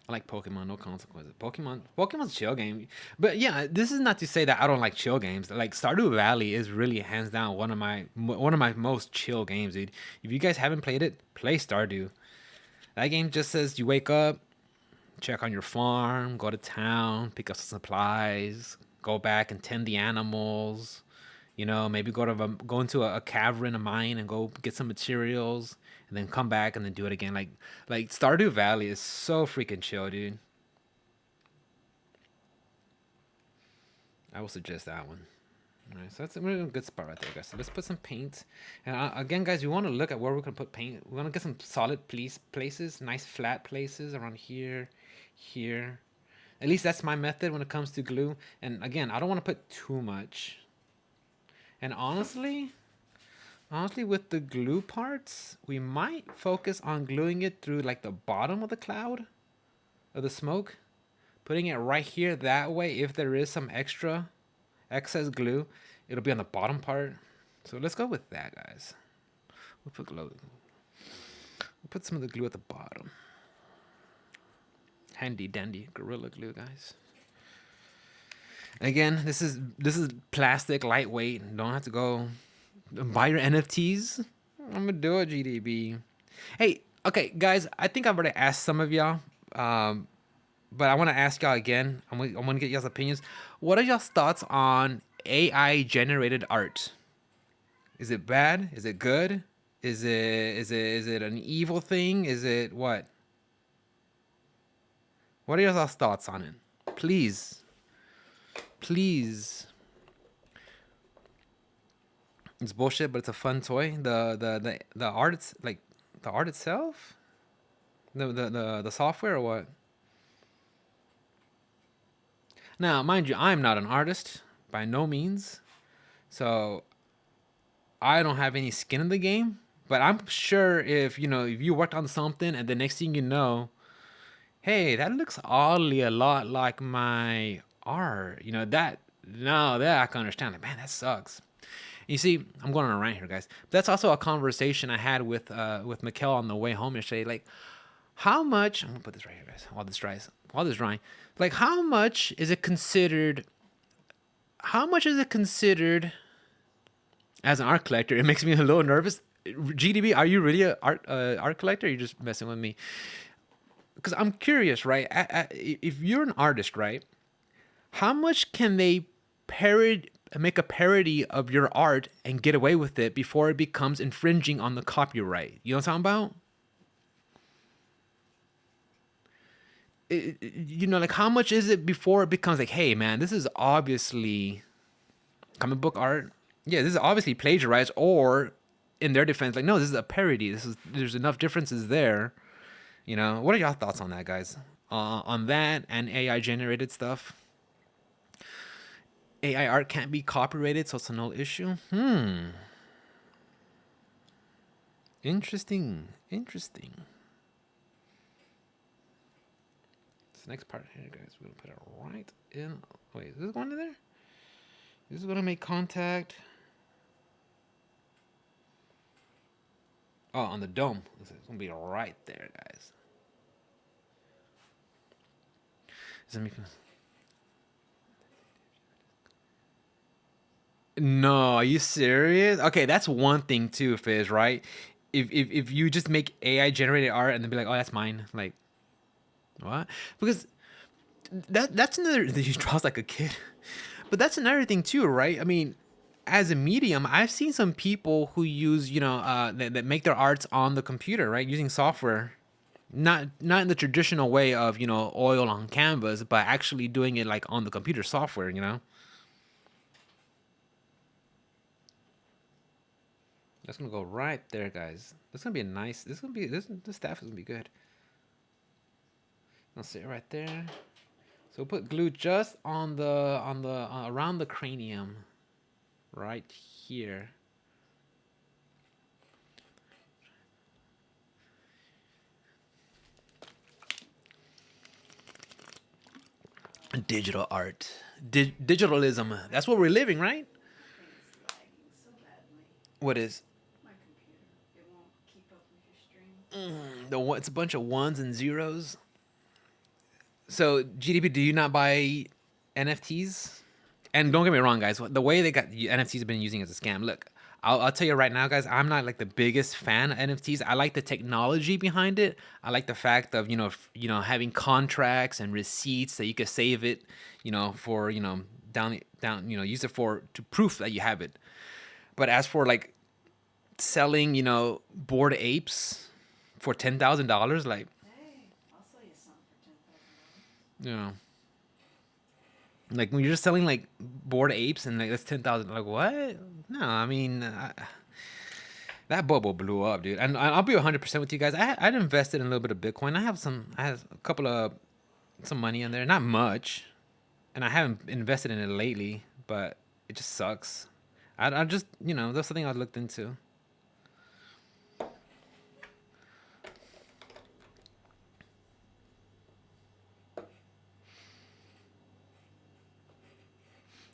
I like Pokemon, no consequences. Pokemon's a chill game. But yeah, this is not to say that I don't like chill games. Like Stardew Valley is really hands down one of my most chill games, dude. If you guys haven't played it, play Stardew. That game just says you wake up, check on your farm, go to town, pick up some supplies, go back and tend the animals. You know, maybe go into a cavern, a mine, and go get some materials, and then come back and then do it again. Like Stardew Valley is so freaking chill, dude. I will suggest that one. All right, so that's a really good spot right there, guys. So let's put some paint. And again, guys, we want to look at where we're going to put paint. We want to get some solid places, nice flat places around here. At least that's my method when it comes to glue. And again, I don't want to put too much. And honestly, with the glue parts, we might focus on gluing it through like the bottom of the cloud of the smoke, putting it right here. That way, if there is some excess glue, it'll be on the bottom part. So let's go with that, guys. We'll put some of the glue at the bottom. Handy dandy Gorilla Glue, guys. Again, this is plastic, lightweight. Don't have to go buy your NFTs. I'm gonna do it, GDB. Hey, okay, guys. I think I've already asked some of y'all, but I want to ask y'all again. I'm gonna get y'all's opinions. What are y'all's thoughts on AI generated art? Is it bad? Is it good? Is it an evil thing? Is it what? What are y'all's thoughts on it? Please. It's bullshit, but it's a fun toy. The art, it's like the art itself, the software, or what? Now, mind you, I'm not an artist by no means, so I don't have any skin in the game. But I'm sure if you worked on something and the next thing you know, hey, that looks oddly a lot like my art. That I can understand. Like, man, that sucks. You see, I'm going on a rant here, guys. That's also a conversation I had with Mikkel on the way home yesterday. Like, how much? I'm gonna put this right here, guys. While this drying. Like, how much is it considered? How much is it considered as an art collector? It makes me a little nervous. GDB, are you really a art collector? Or are you just messing with me? Because I'm curious, right? If you're an artist, right? How much can they make a parody of your art and get away with it before it becomes infringing on the copyright? You know what I'm talking about? You know, like, how much is it before it becomes like, hey, man, this is obviously comic book art. Yeah, this is obviously plagiarized, or in their defense, like, no, this is a parody. There's enough differences there. You know, what are y'all thoughts on that, guys? On that and AI generated stuff? AI art can't be copyrighted, so it's a null issue. Interesting. This next part here, guys, we're gonna put it right in. Wait, is this going in there? This is gonna make contact. Oh, on the dome. It's gonna be right there, guys. No, are you serious? Okay, that's one thing too, Fizz, right? If you just make AI generated art and then be like, oh, that's mine, like, what? Because that's another. He draws like a kid, but that's another thing too, right? I mean, as a medium, I've seen some people who use, that make their arts on the computer, right, using software. Not in the traditional way of, oil on canvas, but actually doing it like on the computer software, That's gonna go right there, guys. This gonna be a nice. This staff is gonna be good. I'll sit right there. So we'll put glue just on the around the cranium, right here. Digital art, digitalism. That's what we're living, right? What is? My computer. It won't keep up with your stream. It's a bunch of ones and zeros. So GDP, do you not buy NFTs? And don't get me wrong, guys. The way they got NFTs have been using as a scam. Look, I'll tell you right now, guys. I'm not like the biggest fan of NFTs. I like the technology behind it. I like the fact of having contracts and receipts that you can save it, for down use it to proof that you have it. But as for like selling, bored apes for $10,000, like, Hey, I'll sell you something for $10,000. Like when you're just selling like bored apes and like that's 10,000. Like, what? No, I mean, that bubble blew up, dude. And I'll be 100% with you guys. I'd invested in a little bit of Bitcoin. I have a couple of some money in there, not much, and I haven't invested in it lately. But it just sucks. I just that's something I looked into.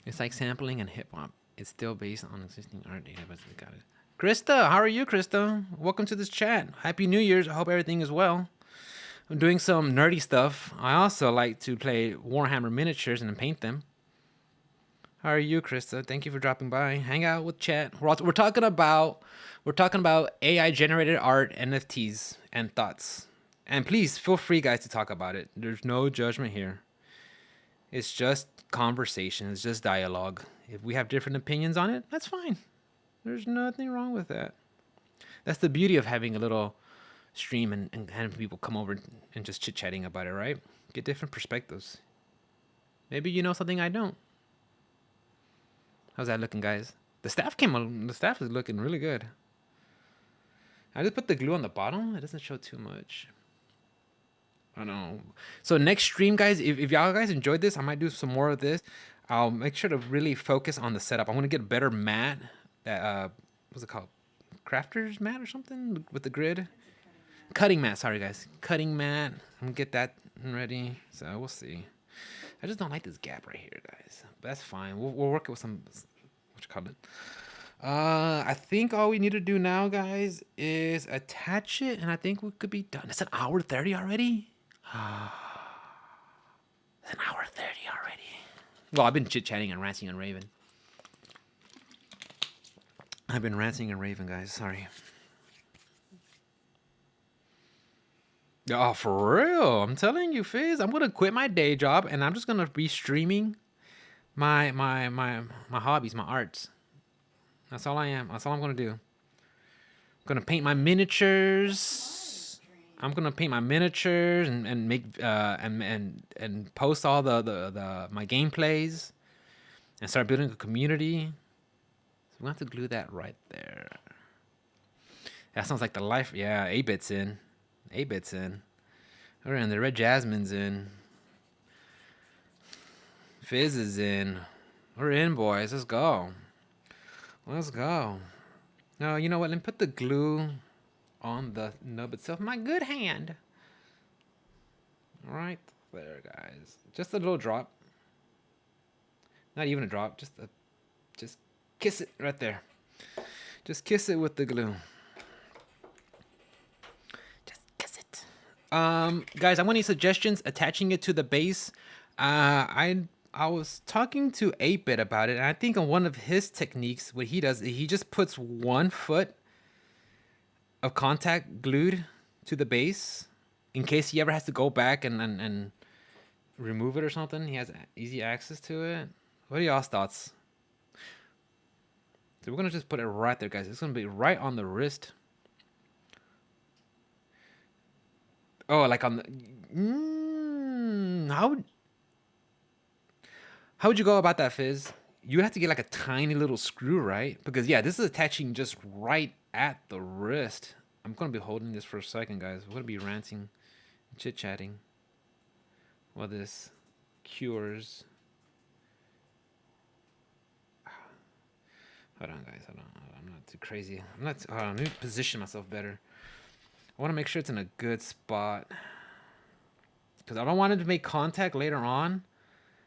It's like sampling and hip hop. It's still based on existing art data, but we got it. Krista, how are you, Krista? Welcome to this chat. Happy New Year's. I hope everything is well. I'm doing some nerdy stuff. I also like to play Warhammer miniatures and paint them. How are you, Krista? Thank you for dropping by. Hang out with chat. We're talking about AI generated art, NFTs, and thoughts. And please feel free, guys, to talk about it. There's no judgment here. It's just conversation. It's just dialogue. If we have different opinions on it, that's fine. There's nothing wrong with that. That's the beauty of having a little stream and having people come over and just chit-chatting about it, right? Get different perspectives. Maybe you know something I don't. How's that looking, guys? The staff is looking really good. I just put the glue on the bottom. It doesn't show too much. I don't know. So next stream, guys, if y'all guys enjoyed this, I might do some more of this. I'll make sure to really focus on the setup. I'm gonna get a better mat. That what's it called? Crafter's mat or something with the grid. Cutting mat. Sorry, guys. Cutting mat. I'm gonna get that ready. So we'll see. I just don't like this gap right here, guys. But that's fine. We'll work it with some what you call it. I think all we need to do now, guys, is attach it, and I think we could be done. It's an hour 30 already. It's an hour 30 already. Well, I've been chit-chatting and ranting and raving. I've been ranting and raving, guys. Sorry. Oh, for real. I'm telling you, Fizz. I'm gonna quit my day job and I'm just gonna be streaming my hobbies, my arts. That's all I am. That's all I'm gonna do. I'm gonna paint my miniatures. I'm gonna paint my miniatures and make and post all the my gameplays and start building a community. So we have to glue that right there. That sounds like the life. Yeah, 8-bit's in. 8-bit's in. We're in. The Red Jasmine's in. Fizz is in. We're in, boys. Let's go. Let's go. No, you know what? Let me put the glue on the nub itself. My good hand. Right there, guys. Just a little drop. Not even a drop. Just kiss it right there. Just kiss it with the glue. Just kiss it. Guys, I want any suggestions attaching it to the base. I was talking to 8-bit about it, and I think on one of his techniques, what he does, he just puts 1 foot of contact glued to the base in case he ever has to go back and remove it or something. He has easy access to it. What are y'all's thoughts? So we're gonna just put it right there, guys. It's gonna be right on the wrist. Oh, like on the. How would you go about that, Fizz? You would have to get like a tiny little screw, right? Because yeah, this is attaching just right at the wrist. I'm gonna be holding this for a second, guys. We're gonna be ranting, chit-chatting while this cures. Hold on, guys. Hold on. I'm not too crazy. I'm not. Hold on. Let me position myself better. I want to make sure it's in a good spot because I don't want it to make contact later on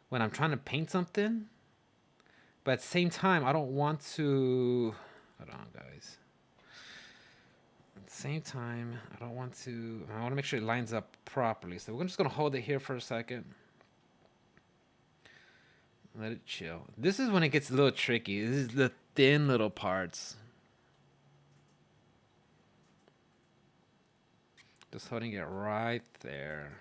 when I'm trying to paint something. But at the same time, I don't want to. Hold on, guys. At the same time, I don't want to. I want to make sure it lines up properly. So we're just gonna hold it here for a second. Let it chill. This is when it gets a little tricky. This is the thin little parts. Just holding it right there.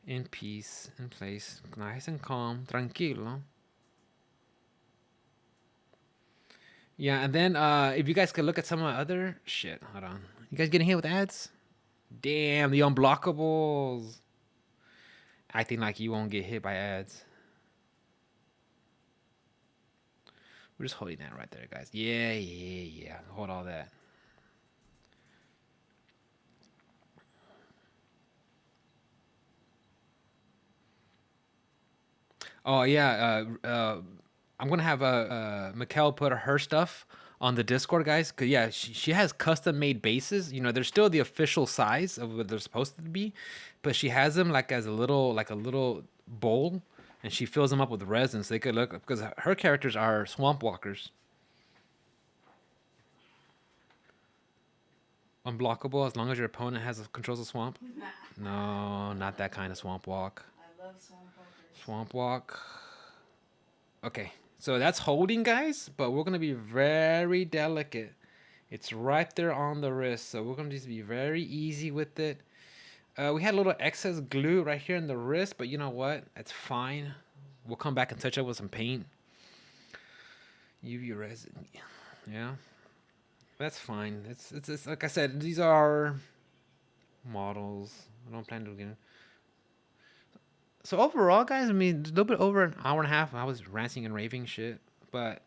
In peace, in place. Nice and calm. Tranquilo. Yeah, and then if you guys could look at some of my other shit. Hold on. You guys getting hit with ads? Damn, the unblockables. Acting like you won't get hit by ads. We're just holding that right there, guys. Yeah. Hold all that. Oh yeah, I'm gonna have Mikkel put her stuff on the Discord, guys. Cause yeah, she has custom made bases. You know, they're still the official size of what they're supposed to be, but she has them like as a little bowl, and she fills them up with resin so they could look because her characters are swamp walkers. Unblockable as long as your opponent controls a swamp. Nah. No, not that kind of swamp walk. I love swamp walkers. Swamp walk. Okay, so that's holding, guys, but we're gonna be very delicate. It's right there on the wrist, so we're gonna just be very easy with it. We had a little excess glue right here in the wrist, but you know what? That's fine. We'll come back and touch up with some paint. UV resin. Yeah, that's fine. It's like I said, these are models. I don't plan to get. So overall, guys, I mean, a little bit over an hour and a half. I was ranting and raving shit, but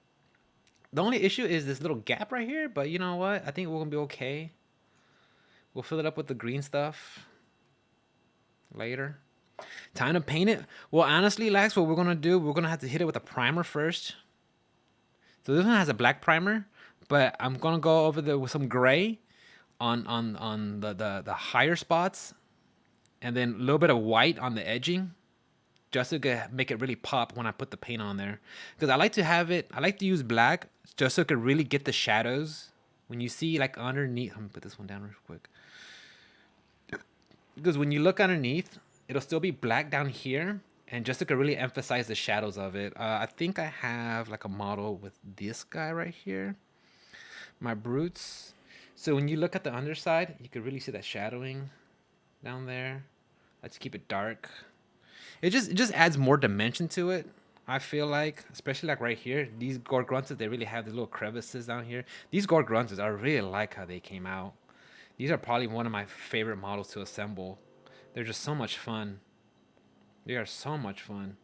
the only issue is this little gap right here. But you know what? I think we're gonna be okay. We'll fill it up with the green stuff later. Time to paint it. Well, honestly, Lax, what we're gonna do, we're gonna have to hit it with a primer first. So this one has a black primer, but I'm gonna go over with some gray on the higher spots, and then a little bit of white on the edging. just to make it really pop when I put the paint on there. Because I like to have it, I like to use black just so it could really get the shadows. When you see like underneath, I'm gonna put this one down real quick. Because when you look underneath, it'll still be black down here. And just so it could really emphasize the shadows of it. I think I have like a model with this guy right here. My brutes. So when you look at the underside, you can really see that shadowing down there. Let's keep it dark. It just adds more dimension to it. I feel like, especially like right here, these Gorgruntas, they really have these little crevices down here. These Gorgruntas, I really like how they came out. These are probably one of my favorite models to assemble. They're just so much fun. They are so much fun.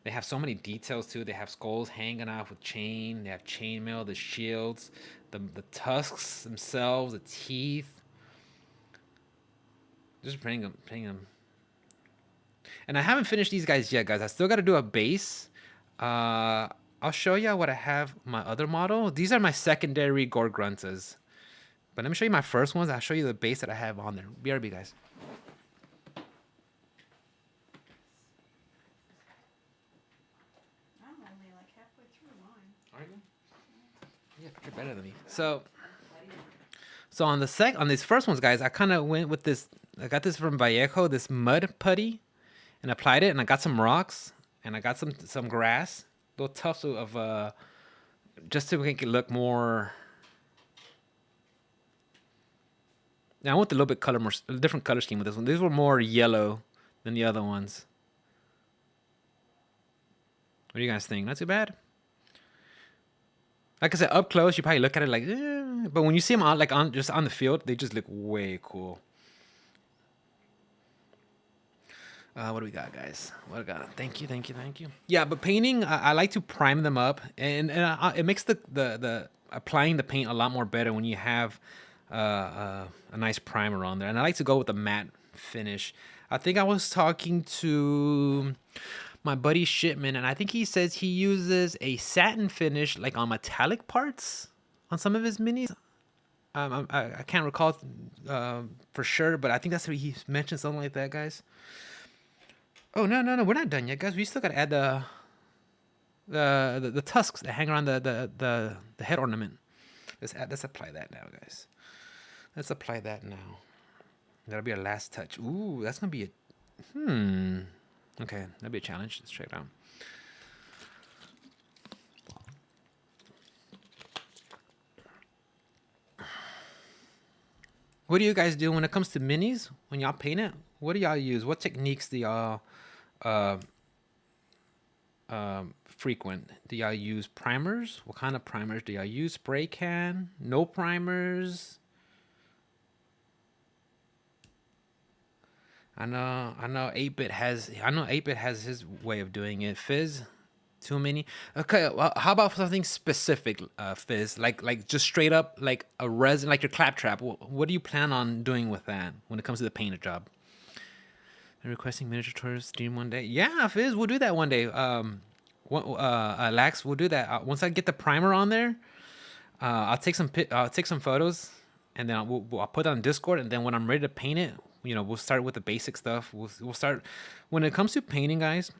They have so many details too. They have skulls hanging off with chain. They have chainmail, the shields, the tusks themselves, the teeth. Just painting them. And I haven't finished these guys yet, guys. I still got to do a base. I'll show you what I have my other model. These are my secondary Gorgruntas. But let me show you my first ones. I'll show you the base that I have on there. BRB, guys. I'm only like halfway through mine. Are you? Yeah, but you're better than me. So on these first ones, guys, I kind of went with this. I got this from Vallejo, this mud putty, and applied it. And I got some rocks, and I got some grass, little tufts of just to make it look more. Now I went a little bit different color scheme with this one. These were more yellow than the other ones. What do you guys think? Not too bad. Like I said, up close, you probably look at it like, but when you see them on just on the field, they just look way cool. What do we got, guys? What do we got? Thank you. Yeah, but painting, I like to prime them up, and it makes the applying the paint a lot more better when you have a nice primer on there. And I like to go with a matte finish. I think I was talking to my buddy Shipman, and I think he says he uses a satin finish like on metallic parts on some of his minis. I can't recall for sure, but I think that's what he mentioned, something like that, guys. Oh no, we're not done yet, guys. We still gotta add the tusks that hang around the head ornament. Let's apply that now, guys. Let's apply that now. That'll be our last touch. Ooh, that's gonna be a okay, that'll be a challenge. Let's check it out. What do you guys do when it comes to minis? When y'all paint it, what do y'all use? What techniques do y'all frequent? Do y'all use primers? What kind of primers do y'all use? Spray can? No primers? I know 8-bit has his way of doing it. Fizz, too many. Okay, well, how about something specific, Fizz? Like just straight up like a resin, like your claptrap. What do you plan on doing with that when it comes to the painter job? Requesting miniature tours stream one day. Yeah, Fizz, we'll do that one day. Lax, we'll do that. Once I get the primer on there, I'll take some photos, and then I'll put it on Discord. And then when I'm ready to paint it, we'll start with the basic stuff. We'll start when it comes to painting, guys.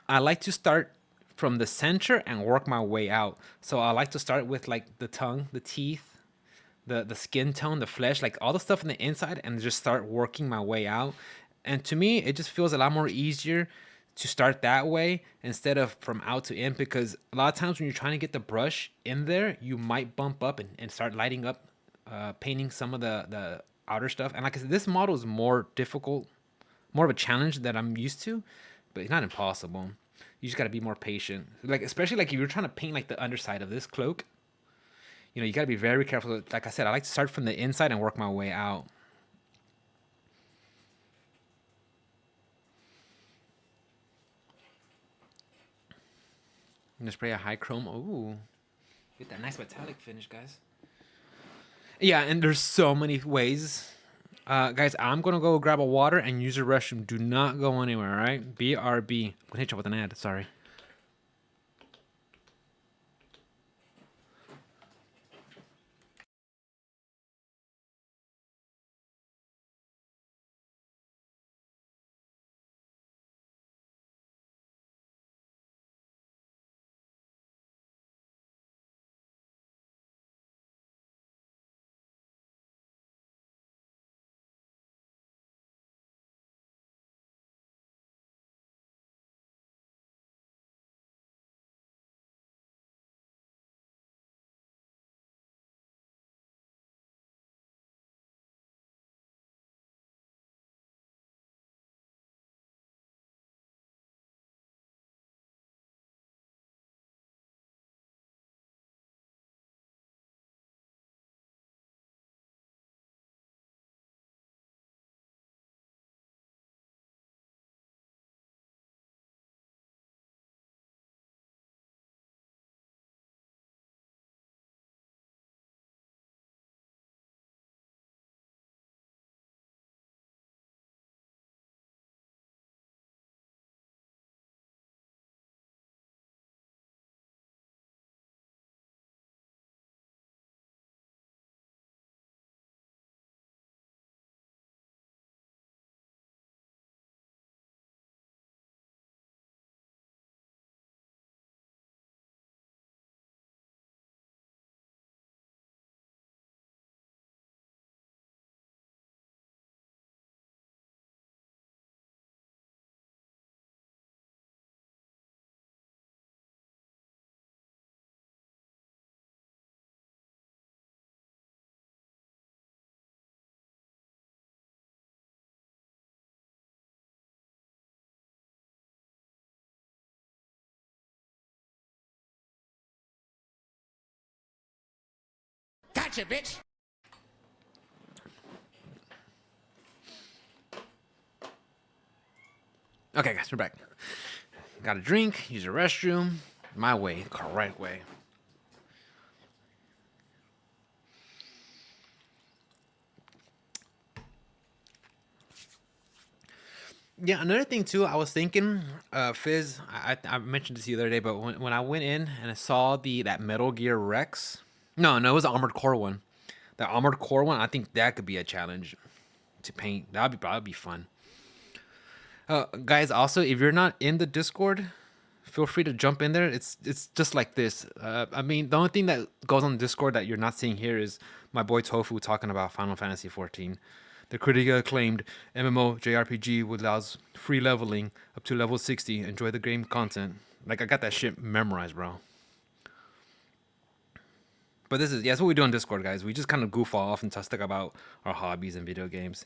I like to start from the center and work my way out. So I like to start with like the tongue, the teeth, the skin tone, the flesh, like all the stuff on the inside, and just start working my way out. And to me, it just feels a lot more easier to start that way instead of from out to in, because a lot of times when you're trying to get the brush in there, you might bump up and start lighting up, painting some of the outer stuff. And like I said, this model is more difficult, more of a challenge that I'm used to, but it's not impossible. You just got to be more patient. Like, especially like if you're trying to paint like the underside of this cloak, you got to be very careful. Like I said, I like to start from the inside and work my way out. I'm gonna spray a high chrome. Ooh, get that nice metallic finish, guys. Yeah, and there's so many ways. Guys, I'm gonna go grab a water and use the restroom. Do not go anywhere, all right? BRB. I'm gonna hit you with an ad. Sorry. Gotcha, bitch. Okay, guys, we're back. Got a drink, use the restroom. My way, the correct way. Yeah, another thing too, I was thinking, Fizz, I mentioned this the other day, but when I went in and I saw that Metal Gear Rex, no, it was the Armored Core one. The Armored Core one, I think that could be a challenge to paint. That'd be fun. Guys, also, if you're not in the Discord, feel free to jump in there. It's just like this. I mean, the only thing that goes on Discord that you're not seeing here is my boy Tofu talking about Final Fantasy 14. The critically acclaimed MMO JRPG which allows free leveling up to level 60. Enjoy the game content. Like, I got that shit memorized, bro. But that's what we do on Discord, guys. We just kind of goof off and talk about our hobbies and video games.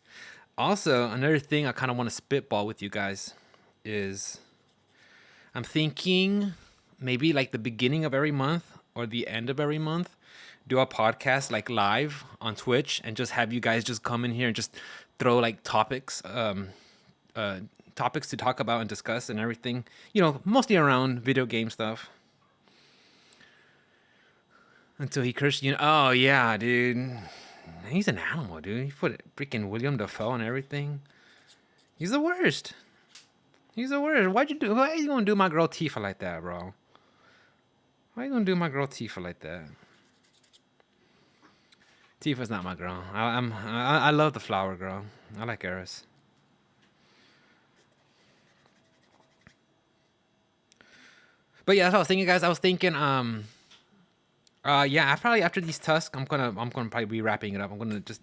Also, another thing I kind of want to spitball with you guys is I'm thinking maybe like the beginning of every month or the end of every month, do a podcast like live on Twitch and just have you guys just come in here and just throw like topics to talk about and discuss and everything. You know, mostly around video game stuff. Until he cursed you. Oh, yeah, dude. He's an animal, dude. He put freaking William Dafoe and everything. He's the worst. He's the worst. Why are you gonna do my girl Tifa like that, bro? Why are you gonna do my girl Tifa like that? Tifa's not my girl. I love the flower girl. I like Eris. But yeah, that's what I was thinking, guys. I was thinking, yeah, probably after these tusks, I'm gonna probably be wrapping it up. I'm gonna just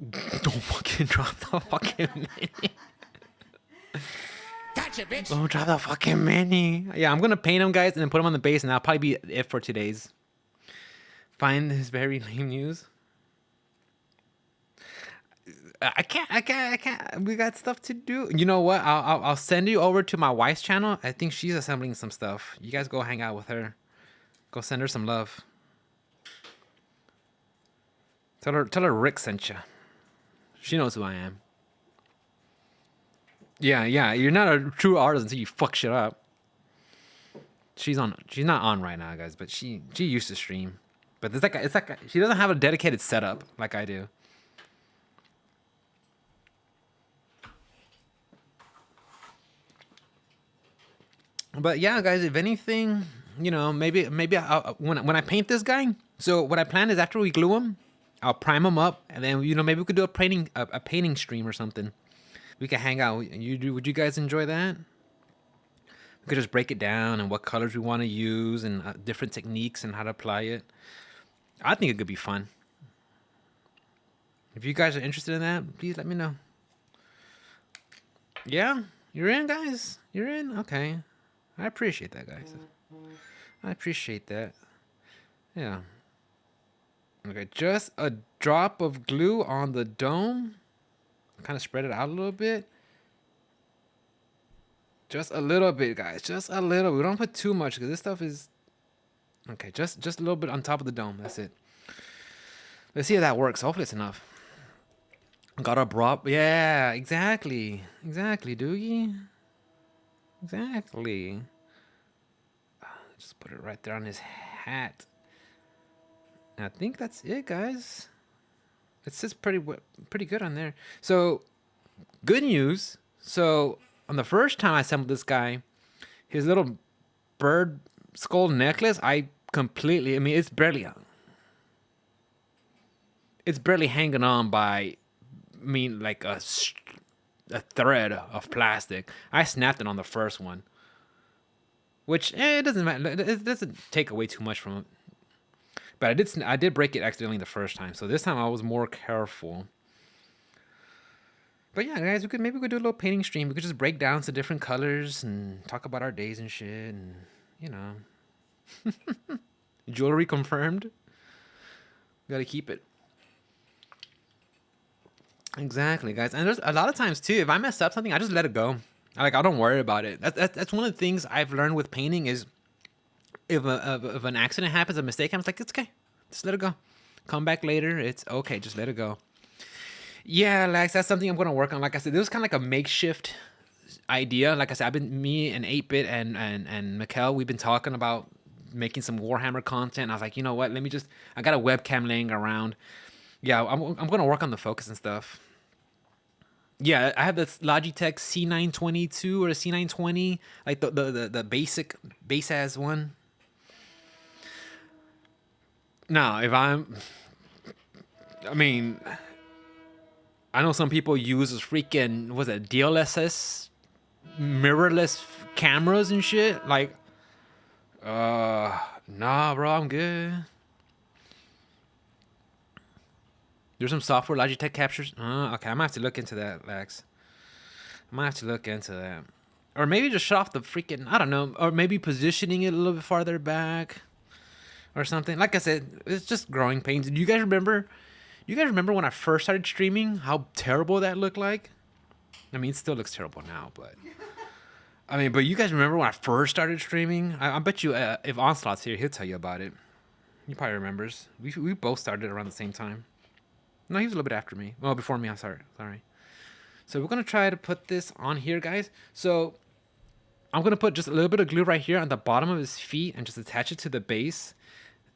don't fucking drop the fucking mini. Gotcha, bitch. Don't drop the fucking mini. Yeah, I'm gonna paint them, guys, and then put them on the base, and that'll probably be it for today's. Find this very lame news. I can't. We got stuff to do. You know what? I'll send you over to my wife's channel. I think she's assembling some stuff. You guys go hang out with her. Go send her some love. Tell her Rick sent you. She knows who I am. Yeah. You're not a true artist until you fuck shit up. She's not on right now, guys, but she used to stream. But it's like she doesn't have a dedicated setup like I do. But yeah, guys, if anything, you know, maybe when I paint this guy. So what I plan is after we glue him, I'll prime him up, and then maybe we could do a painting stream or something. We could hang out. Would you guys enjoy that? We could just break it down and what colors we want to use and different techniques and how to apply it. I think it could be fun. If you guys are interested in that, please let me know. Yeah, you're in, guys. You're in. Okay. I appreciate that, guys. I appreciate that. Yeah. Okay, just a drop of glue on the dome. Kind of spread it out a little bit. Just a little bit, guys. Just a little. We don't put too much because this stuff is... Okay, just a little bit on top of the dome. That's it. Let's see if that works. Hopefully it's enough. Got a drop. Yeah, exactly. Exactly, Doogie. Exactly. Just put it right there on his hat. And I think that's it, guys. It sits pretty good on there. So, good news. So, on the first time I assembled this guy, his little bird skull necklace, I mean, it's barely hanging on by, I mean, like a thread of plastic. I snapped it on the first one, which it doesn't matter. It doesn't take away too much from it. But I did break it accidentally the first time, so this time I was more careful. But yeah, guys, maybe we could do a little painting stream. We could just break down some different colors and talk about our days and shit, and you know, jewelry confirmed. Gotta keep it. Exactly, guys. And there's a lot of times too, if I mess up something, I just let it go. I don't worry about it. That's one of the things I've learned with painting is if an accident happens, a mistake happens, like it's okay. Just let it go. Come back later. It's okay. Just let it go. Yeah, Lex, that's something I'm gonna work on. Like I said, this was kind of like a makeshift idea. Like I said, me and 8-Bit and Mikkel, we've been talking about making some Warhammer content. I was like, you know what? I got a webcam laying around. Yeah, I'm gonna work on the focus and stuff. Yeah, I have this Logitech C922 or a C920, like the basic base ass one. Now, I mean, I know some people use this freaking, was it DLSS mirrorless cameras and shit. Like, nah, bro, I'm good. There's some software Logitech captures. Okay, I'm gonna have to look into that, Lex. I'm gonna have to look into that. Or maybe just shut off the freaking, I don't know, or maybe positioning it a little bit farther back or something. Like I said, it's just growing pains. Do you guys remember? You guys remember when I first started streaming, how terrible that looked like? I mean, it still looks terrible now, but I mean, but you guys remember when I first started streaming? I bet you, if Onslaught's here, he'll tell you about it. He probably remembers. We both started around the same time. No, he was a little bit after me. Well, before me. I'm sorry. So we're gonna try to put this on here, guys. So I'm gonna put just a little bit of glue right here on the bottom of his feet and just attach it to the base.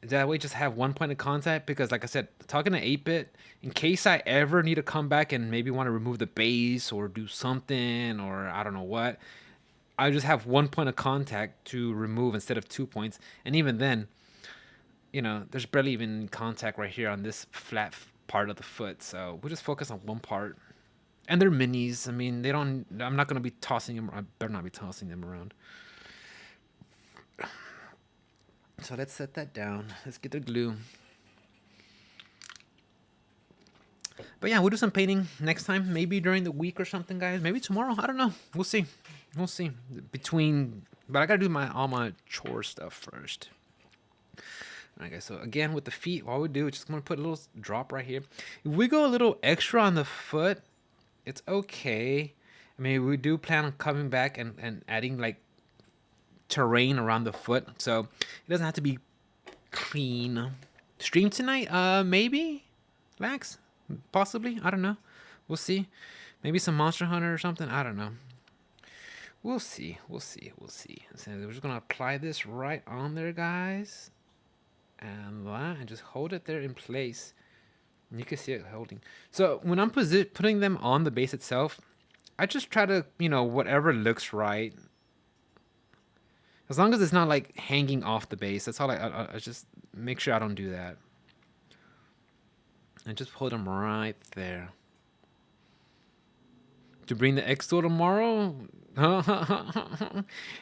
That way, just have one point of contact. Because, like I said, talking to 8-Bit, in case I ever need to come back and maybe want to remove the base or do something or I don't know what, I just have one point of contact to remove instead of 2 points. And even then, you know, there's barely even contact right here on this flat part of the foot. So we'll just focus on one part. And they're minis. I mean, I'm not going to be tossing them. I better not be tossing them around. So let's set that down. Let's get the glue. But yeah, we'll do some painting next time. Maybe during the week or something, guys. Maybe tomorrow. I don't know. We'll see. But I got to do all my chore stuff first. Alright, guys. So again, with the feet, all we do is just going to put a little drop right here. If we go a little extra on the foot, it's okay. I mean, we do plan on coming back and adding like terrain around the foot, so it doesn't have to be clean. Stream tonight? Maybe, Lax, possibly. I don't know. We'll see. Maybe some Monster Hunter or something. I don't know. We'll see. So we're just gonna apply this right on there, guys, and just hold it there in place. And you can see it holding. So when I'm putting them on the base itself, I just try to, whatever looks right. As long as it's not like hanging off the base, that's all I just make sure I don't do that. And just put them right there. To bring the X-Tool tomorrow?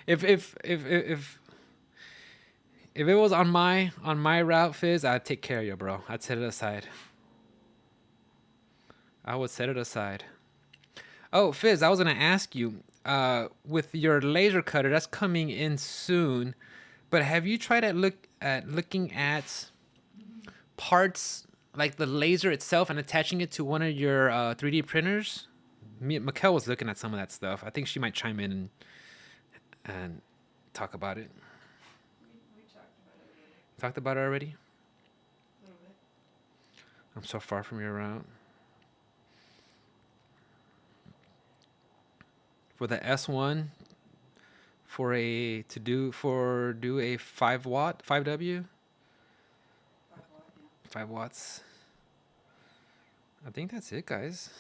if it was on my route, Fizz, I'd take care of you, bro. I'd set it aside. I would set it aside. Oh, Fizz, I was gonna ask you, with your laser cutter, that's coming in soon, but have you tried looking at parts like the laser itself and attaching it to one of your 3D printers? Mikkel was looking at some of that stuff. I think she might chime in and talk about it. We Talked about it already? A little bit. I'm so far from your route. For the S1, do a 5 watt, 5W, 5 watts. I think that's it, guys.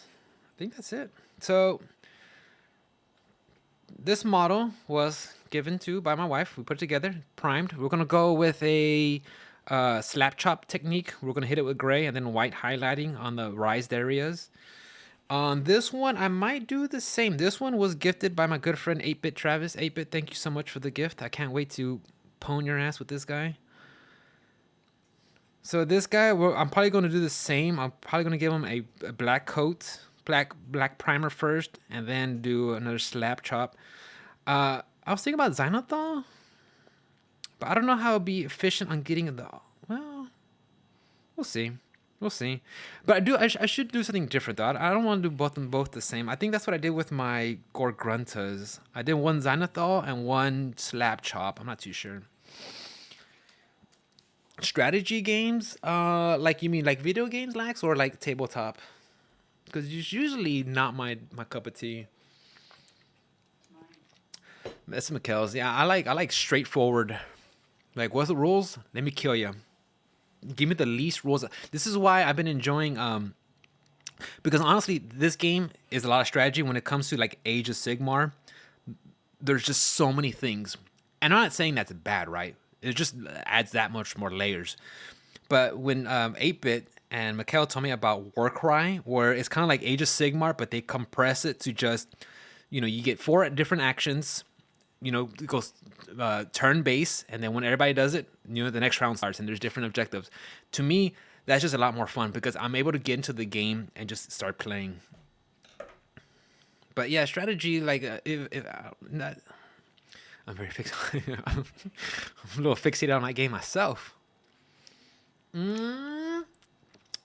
So this model was given to by my wife. We put it together, primed. We're gonna go with a slap chop technique. We're gonna hit it with gray and then white highlighting on the raised areas. On this one, I might do the same. This one was gifted by my good friend 8-Bit Travis. 8-Bit, thank you so much for the gift. I can't wait to pwn your ass with this guy. So this guy, I'm probably going to do the same. I'm probably going to give him a black coat, black primer first, and then do another slap chop. I was thinking about Zynothal, but I don't know how it'll be efficient on getting the... Well, we'll see. But I should do something different, though. I don't want to do both the same. I think that's what I did with my Gorgruntas. I did one Zynothal and one slap chop. I'm not too sure. Strategy games, like you mean like video games, Lax, or like tabletop? Because it's usually not my cup of tea. That's Mikkel's. Yeah, I like straightforward. Like, what's the rules? Let me kill you. Give me the least rules. This is why I've been enjoying because honestly, this game is a lot of strategy when it comes to like Age of Sigmar. There's just so many things, and I'm not saying that's bad, right? It just adds that much more layers. But when 8-Bit and Mikkel told me about Warcry, where it's kind of like Age of Sigmar, but they compress it to just, you get 4 different actions. It goes turn base, and then when everybody does it, the next round starts, and there's different objectives. To me, that's just a lot more fun because I'm able to get into the game and just start playing. But yeah, strategy, like if not, I'm very fixated. I'm a little fixated on that game myself.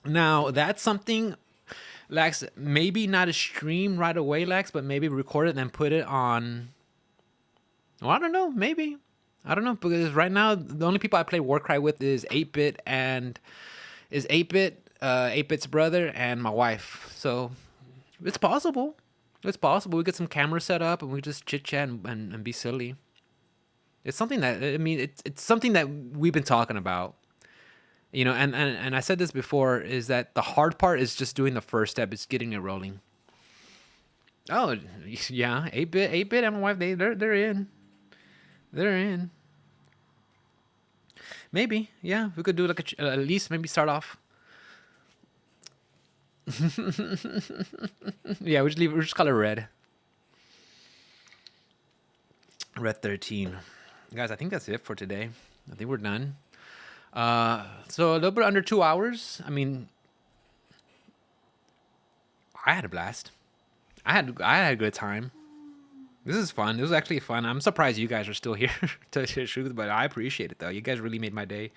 Now that's something, Lax, maybe not a stream right away, Lax, but maybe record it and then put it on. Well, I don't know, maybe. I don't know, because right now the only people I play Warcry with is 8-Bit and 8-Bit's brother and my wife. So it's possible. It's possible. We get some cameras set up and we just chit chat and be silly. It's something that, I mean, it's something that we've been talking about. And I said this before, is that the hard part is just doing the first step. It's getting it rolling. Oh, yeah. 8-Bit and my wife, they're in. They're in. Maybe, yeah. We could do like at least maybe start off. Yeah, we just call it red. Red 13. Guys, I think that's it for today. I think we're done. So a little bit under 2 hours. I mean, I had a blast. I had a good time. This is fun. This was actually fun. I'm surprised you guys are still here to tell the truth, but I appreciate it though. You guys really made my day.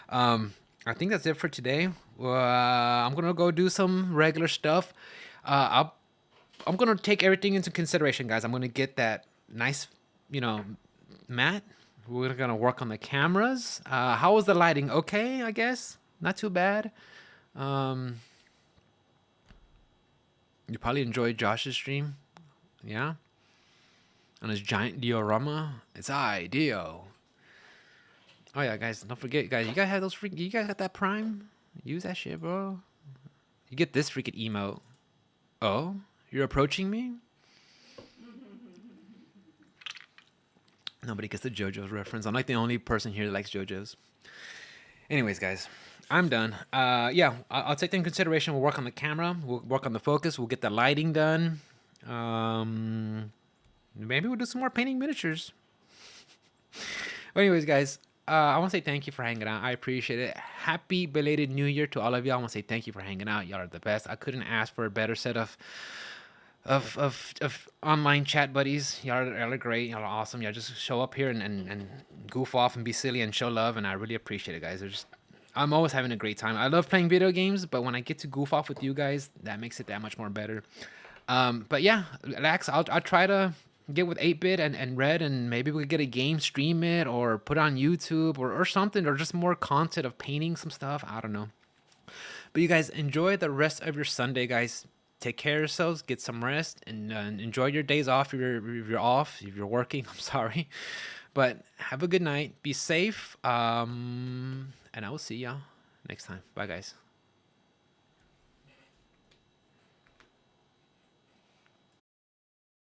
I think that's it for today. I'm gonna go do some regular stuff. I'm gonna take everything into consideration, guys. I'm gonna get that nice, mat. We're gonna work on the cameras. How was the lighting? Okay, I guess. Not too bad. You probably enjoyed Josh's stream. Yeah. On his giant diorama. It's Dio. Oh yeah, guys, don't forget, guys. You guys have those you guys got that Prime? Use that shit, bro. You get this freaking emote. Oh, you're approaching me? Nobody gets the JoJo's reference. I'm like the only person here that likes JoJo's. Anyways, guys, I'm done. Yeah, I'll take that in consideration. We'll work on the camera. We'll work on the focus. We'll get the lighting done. Maybe we'll do some more painting miniatures. But anyways, guys, I want to say thank you for hanging out. I appreciate it. Happy belated New Year to all of y'all. I want to say thank you for hanging out. Y'all are the best. I couldn't ask for a better set of online chat buddies. Y'all are great. Y'all are awesome. Y'all just show up here and goof off and be silly and show love, and I really appreciate it, guys. I'm always having a great time. I love playing video games, but when I get to goof off with you guys, that makes it that much more better. But yeah, Lax, I'll try to get with 8-Bit and Red, and maybe we could get a game, stream it, or put it on YouTube or something, or just more content of painting some stuff. I don't know. But you guys enjoy the rest of your Sunday, guys. Take care of yourselves, get some rest, and enjoy your days off if you're off, if you're working. I'm sorry. But have a good night. Be safe. And I will see y'all next time. Bye, guys.